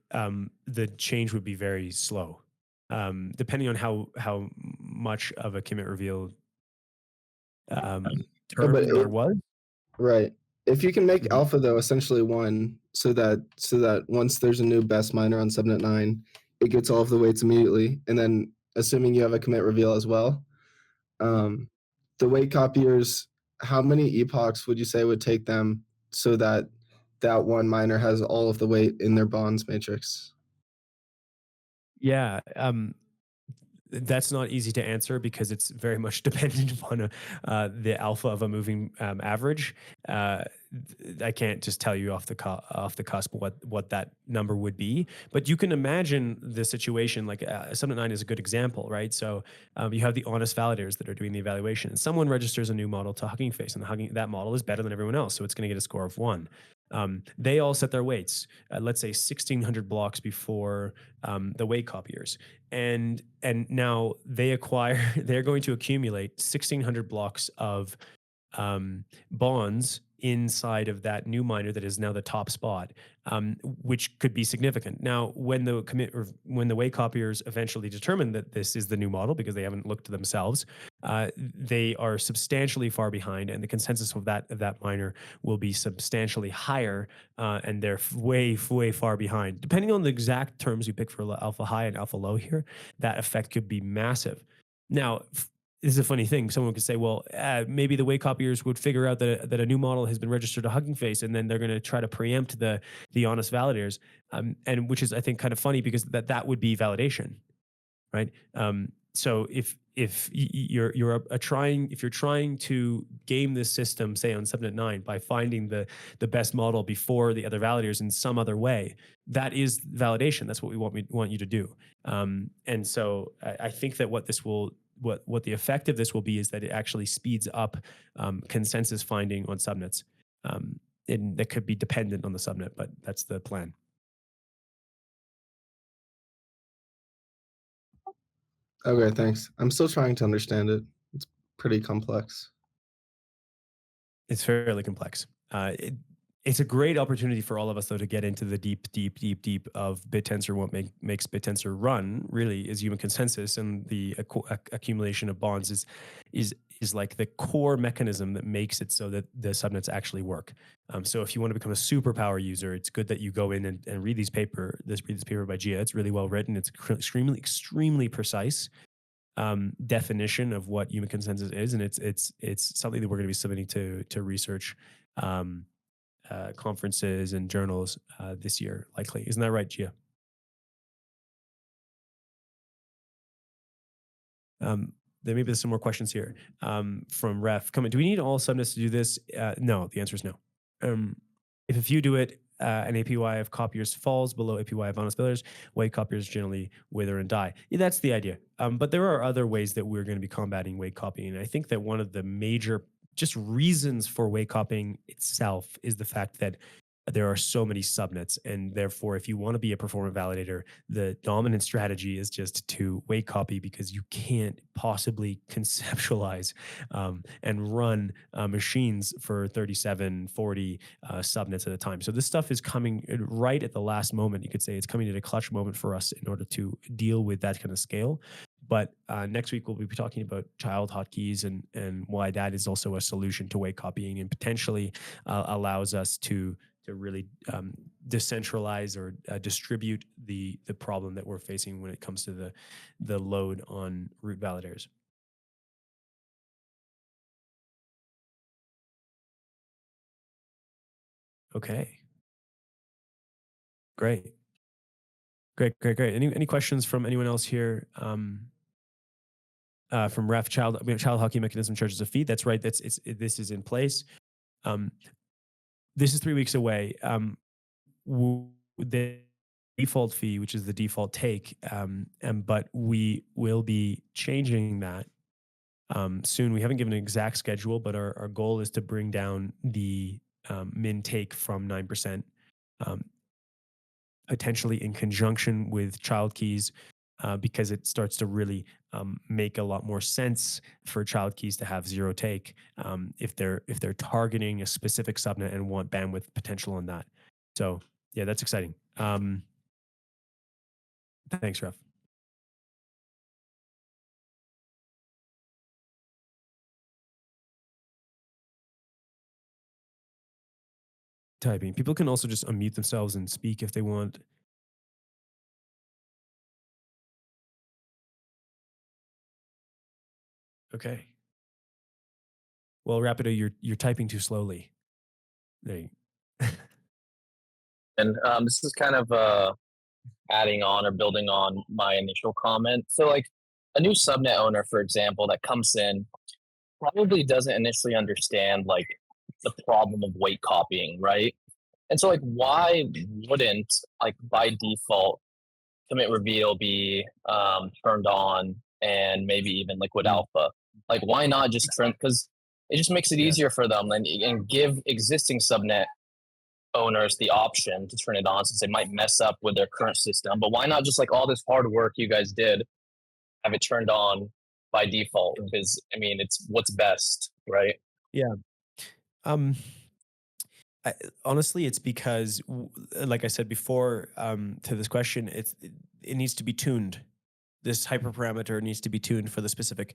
A: the change would be very slow, depending on how much of a commit reveal term
F: but
A: there was.
F: Right. If you can make
A: Mhm.
F: alpha though essentially one, so that once there's a new best miner on subnet 9, it gets all of the weights immediately, and then assuming you have a commit reveal as well, the weight copiers, how many epochs would you say would take them so that that one miner has all of the weight in their bonds matrix?
A: Yeah, that's not easy to answer because it's very much dependent upon the alpha of a moving average. I can't just tell you off the cusp what that number would be, but you can imagine the situation. Like Subnet 9 is a good example, right? So you have the honest validators that are doing the evaluation, and someone registers a new model to Hugging Face, and that model is better than everyone else, so it's going to get a score of 1. They all set their weights, let's say 1,600 blocks before the weight copiers, and now they're going to accumulate 1,600 blocks of bonds inside of that new miner that is now the top spot, which could be significant. Now, when the weight copiers eventually determine that this is the new model because they haven't looked themselves, they are substantially far behind, and the consensus of that miner will be substantially higher, and they're way far behind. Depending on the exact terms you pick for alpha high and alpha low here, that effect could be massive. Now, this is a funny thing. Someone could say, well, maybe the way copiers would figure out that a new model has been registered to Hugging Face, and then they're going to try to preempt the honest validators, and which is, I think, kind of funny because that would be validation, right? So if you're trying to game this system, say on Subnet 9, by finding the best model before the other validators in some other way, that is validation. That's what we want you to do. And so I think that what the effect of this will be is that it actually speeds up consensus finding on subnets. And that could be dependent on the subnet, but that's the plan.
F: Okay, thanks. I'm still trying to understand it. It's pretty complex.
A: It's fairly complex. It's a great opportunity for all of us, though, to get into the deep of Bittensor. What makes Bittensor run really is Yuma Consensus, and the accumulation of bonds is like the core mechanism that makes it so that the subnets actually work. So if you want to become a superpower user, it's good that you go in and read this paper by Gia. It's really well written. It's extremely precise definition of what Yuma Consensus is, and it's something that we're going to be submitting to research conferences and journals this year, likely. Isn't that right, Gia? Maybe there's some more questions here from Ref. Do we need all subnets to do this? No, the answer is no. If a few do it, an APY of copiers falls below APY of honest billers, weight copiers generally wither and die. Yeah, that's the idea. But there are other ways that we're going to be combating weight copying. And I think that one of the major just reasons for weight copying itself is the fact that there are so many subnets, and therefore, if you want to be a performant validator, the dominant strategy is just to weight copy, because you can't possibly conceptualize and run machines for 37, 40 subnets at a time. So this stuff is coming right at the last moment. You could say it's coming at a clutch moment for us in order to deal with that kind of scale. But next week, we'll be talking about child hotkeys and why that is also a solution to weight copying, and potentially allows us to really decentralize or distribute the problem that we're facing when it comes to the load on root validators. Okay. Great. Any questions from anyone else here? From Ref, child hockey mechanism charges a fee. That's right. This is in place. This is 3 weeks away. The default fee, which is the default take, but we will be changing that soon. We haven't given an exact schedule, but our goal is to bring down the min take from 9%, potentially in conjunction with child keys, because it starts to really make a lot more sense for child keys to have zero take if they're targeting a specific subnet and want bandwidth potential on that. So yeah, that's exciting. Thanks, Ref. Typing. People can also just unmute themselves and speak if they want. Okay. Well, Rapido, you're typing too slowly. There you
E: And this is kind of adding on or building on my initial comment. So like a new subnet owner, for example, that comes in probably doesn't initially understand like the problem of weight copying, right? And so like why wouldn't like by default commit reveal be turned on and maybe even liquid alpha? Like why not just turn, because it just makes it easier for them and give existing subnet owners the option to turn it on, since they might mess up with their current system. But why not just like all this hard work you guys did, have it turned on by default? Because I mean, it's what's best, right?
A: Yeah. Honestly, it's because, like I said before, to this question, it needs to be tuned. This hyperparameter needs to be tuned for the specific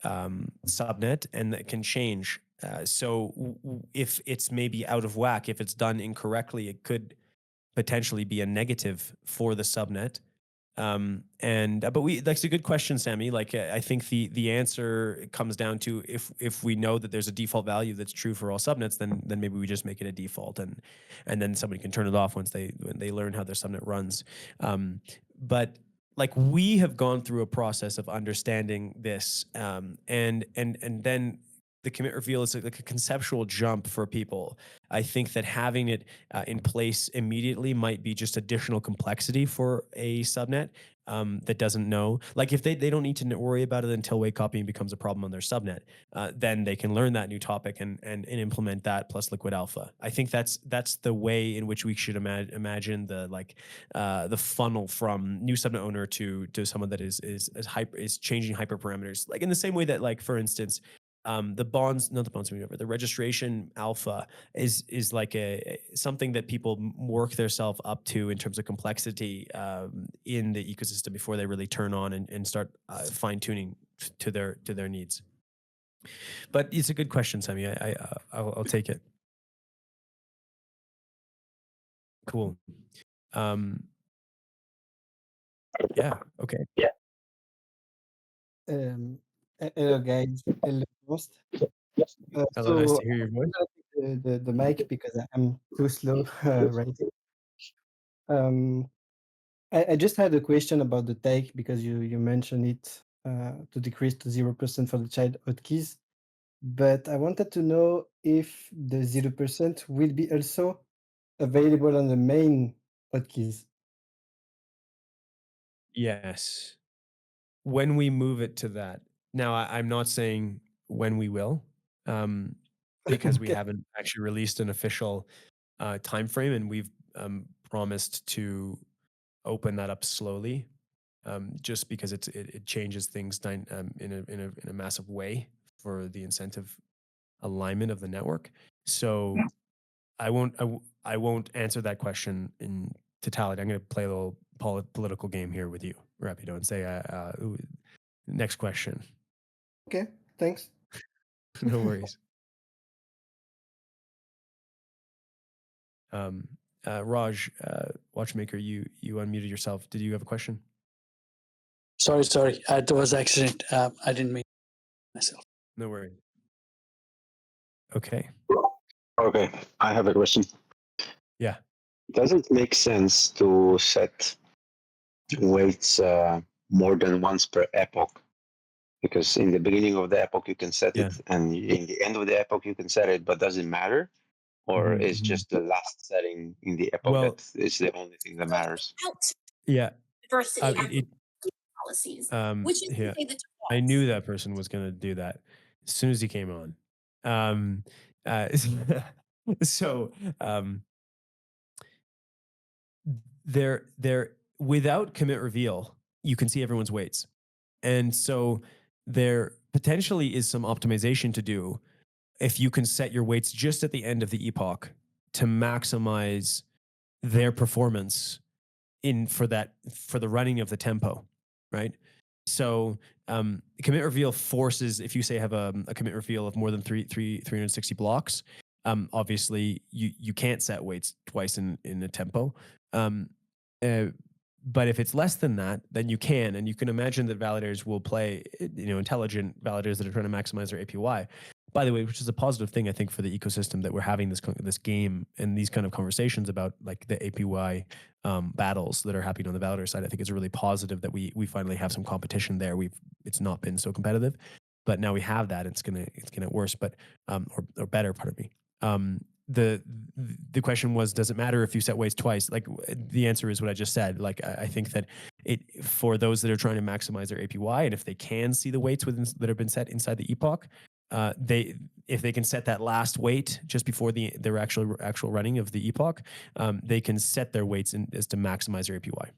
A: subnet, and that can change. So if it's maybe out of whack, if it's done incorrectly, it could potentially be a negative for the subnet. But that's a good question, Sammy. Like I think the answer comes down to if we know that there's a default value that's true for all subnets, then maybe we just make it a default, and then somebody can turn it off when they learn how their subnet runs. But like we have gone through a process of understanding this, and then the commit reveal is like a conceptual jump for people. I think that having it in place immediately might be just additional complexity for a subnet that doesn't know. Like if they don't need to worry about it until wake copying becomes a problem on their subnet, then they can learn that new topic and implement that plus liquid alpha. I think that's the way in which we should imagine the funnel from new subnet owner to someone that is changing hyperparameters. Like in the same way that, like, for instance, the registration alpha is like something that people work themselves up to in terms of complexity in the ecosystem before they really turn on and start fine tuning to their needs. But it's a good question, Sammy. I'll take it. Cool. Yeah. Okay.
G: Hello guys, hello host.
A: Hello. Nice
G: So
A: to hear your voice.
G: I'm gonna take the mic because I'm too slow writing. Um, I just had a question about the take because you mentioned it to decrease to 0% for the child hotkeys, but I wanted to know if the 0% will be also available on the main hotkeys.
A: Yes. When we move it to that. Now, I'm not saying when we will, because we
G: Okay.
A: haven't actually released an official time frame, and we've promised to open that up slowly, just because it changes things in a massive way for the incentive alignment of the network. So I won't answer that question in totality. I'm going to play a little political game here with you, Rapido, and say next question.
G: Okay, thanks.
A: No worries. Raj, Watchmaker, you unmuted yourself. Did you have a question?
H: Sorry. It was accident. I didn't mean myself.
A: No worries. Okay.
I: Okay, I have a question.
A: Yeah.
I: Does it make sense to set weights more than once per epoch? Because in the beginning of the epoch you can set
A: Yeah.
I: it, and in the end of the epoch you can set it, but does it matter? Or is just the last setting in the epoch
A: Well,
I: that is the only thing that matters?
A: yeah.
J: Diversity policies. Which is
A: Yeah.
J: to say the
A: I knew that person was going to do that as soon as he came on. So there without commit reveal, you can see everyone's weights, and so there potentially is some optimization to do if you can set your weights just at the end of the epoch to maximize their performance for the running of the tempo, right? So commit reveal forces, if you say have a commit reveal of more than 360 blocks, obviously you can't set weights twice in a tempo. But if it's less than that, then you can, and you can imagine that validators will play, intelligent validators that are trying to maximize their APY. By the way, which is a positive thing, I think, for the ecosystem that we're having this game and these kind of conversations about like the APY battles that are happening on the validator side. I think it's really positive that we finally have some competition there. It's not been so competitive, but now we have that. It's gonna get worse, but or better. Pardon me. The question was, does it matter if you set weights twice? Like the answer is what I just said. Like I think that for those that are trying to maximize their APY, and if they can see the weights that have been set inside the epoch, if they can set that last weight just before their actual running of the epoch, they can set their weights as to maximize their APY.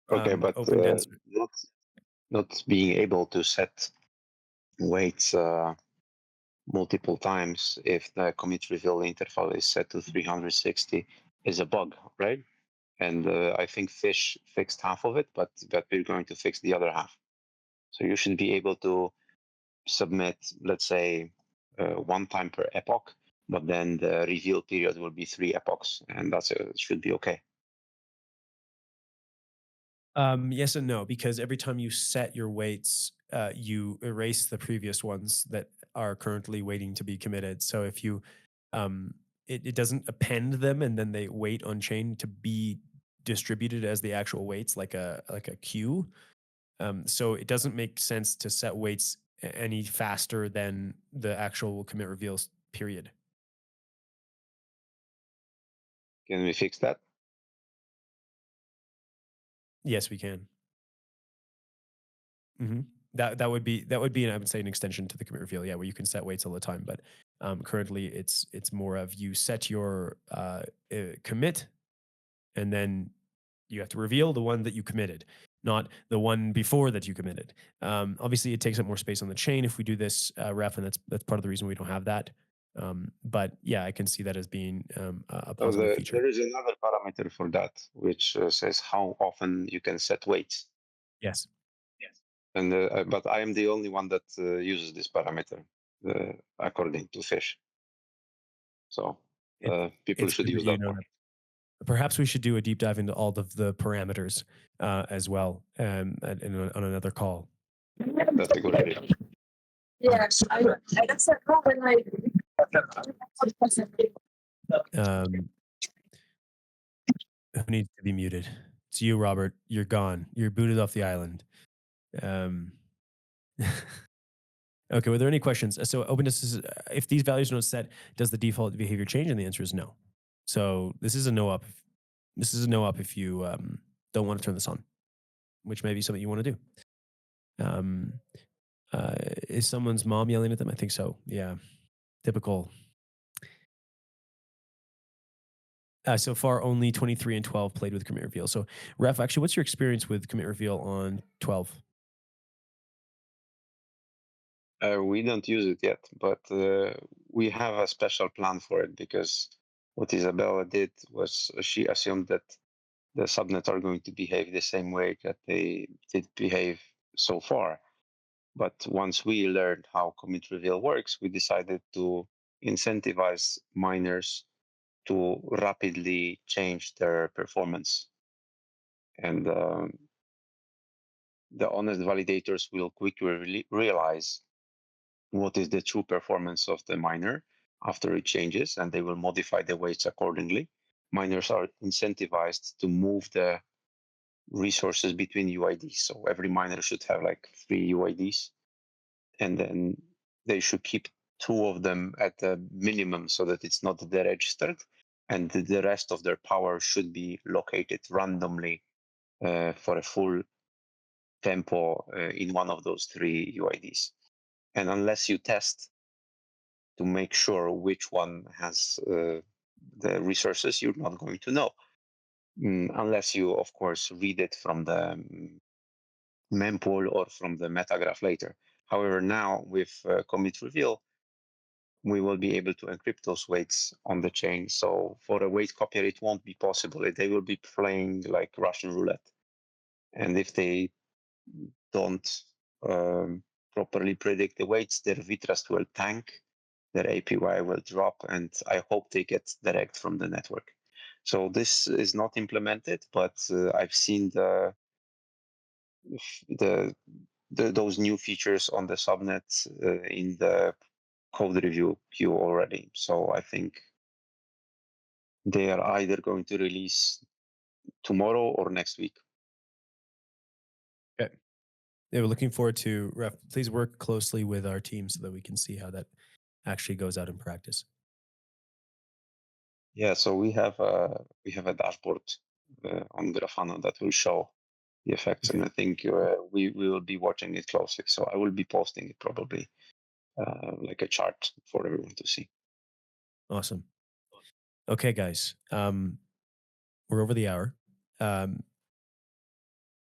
I: Okay, but not being able to set weights multiple times if the commit reveal interval is set to 360 is a bug, right? And I think Fish fixed half of it, but we're going to fix the other half. So you should be able to submit, let's say, one time per epoch, but then the reveal period will be 3 epochs, and that's should be okay.
A: Yes and no, because every time you set your weights, you erase the previous ones that are currently waiting to be committed. So if you, it doesn't append them and then they wait on chain to be distributed as the actual weights, like a queue. So it doesn't make sense to set weights any faster than the actual commit reveals period.
I: Can we fix that?
A: Yes, we can. That would be I would say an extension to the commit reveal, yeah, where you can set weights all the time. But currently, it's more of you set your commit, and then you have to reveal the one that you committed, not the one before that you committed. Obviously, it takes up more space on the chain if we do this, ref, and that's part of the reason we don't have that. But yeah, I can see that as being a
I: So
A: positive feature.
I: there is another parameter for that, which says how often you can set weights.
A: Yes.
I: And but I am the only one that uses this parameter according to Fish. So people should use that one.
A: Perhaps we should do a deep dive into all of the parameters as well on another call.
I: That's a good idea.
J: Yes, I that's a problem.
A: Who needs to be muted? It's you, Robert. You're gone. You're booted off the island. Okay, were there any questions? So openness is, if these values are not set, does the default behavior change? And the answer is no. So this is a no up. This is a no up if you don't want to turn this on, which may be something you want to do. Is someone's mom yelling at them? I think so. Yeah, typical. So far, only 23 and 12 played with commit reveal. So, Ref, actually, what's your experience with commit reveal on 12?
I: We don't use it yet, but we have a special plan for it, because what Isabella did was she assumed that the subnets are going to behave the same way that they did behave so far. But once we learned how commit reveal works, we decided to incentivize miners to rapidly change their performance. And the honest validators will quickly realize what is the true performance of the miner after it changes, and they will modify the weights accordingly. Miners are incentivized to move the resources between UIDs. So every miner should have like 3 UIDs, and then they should keep 2 of them at the minimum so that it's not deregistered, and the rest of their power should be located randomly for a full tempo in one of those 3 UIDs. And unless you test to make sure which one has the resources, you're not going to know. Unless you, of course, read it from the mempool or from the metagraph later. However, now with commit reveal, we will be able to encrypt those weights on the chain. So for a weight copier, it won't be possible. They will be playing like Russian roulette. And if they don't properly predict the weights, their Vitrust will tank, their APY will drop, and I hope they get direct from the network. So this is not implemented, but I've seen those new features on the subnet in the code review queue already. So I think they are either going to release tomorrow or next week.
A: Okay. Yeah, we're looking forward to, Ref, please work closely with our team so that we can see how that actually goes out in practice.
I: Yeah, so we have a dashboard on Grafana that will show the effects, and I think we will be watching it closely. So I will be posting it probably like a chart for everyone to see.
A: Awesome. Okay, guys, we're over the hour.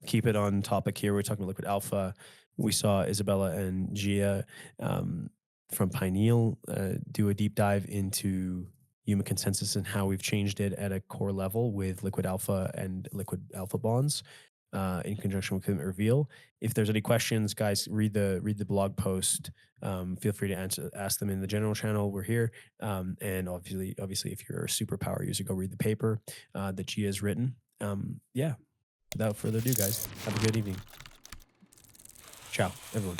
A: Keep it on topic here. We're talking about Liquid Alpha. We saw Isabella and Gia from Pineal do a deep dive into Yuma Consensus and how we've changed it at a core level with Liquid Alpha and Liquid Alpha bonds. in conjunction with commitment reveal. If there's any questions, guys, read the blog post. Feel free to ask them in the general channel. We're here. And obviously, if you're a superpower user, go read the paper that Gia has written. Yeah. Without further ado, guys, have a good evening. Ciao, everyone.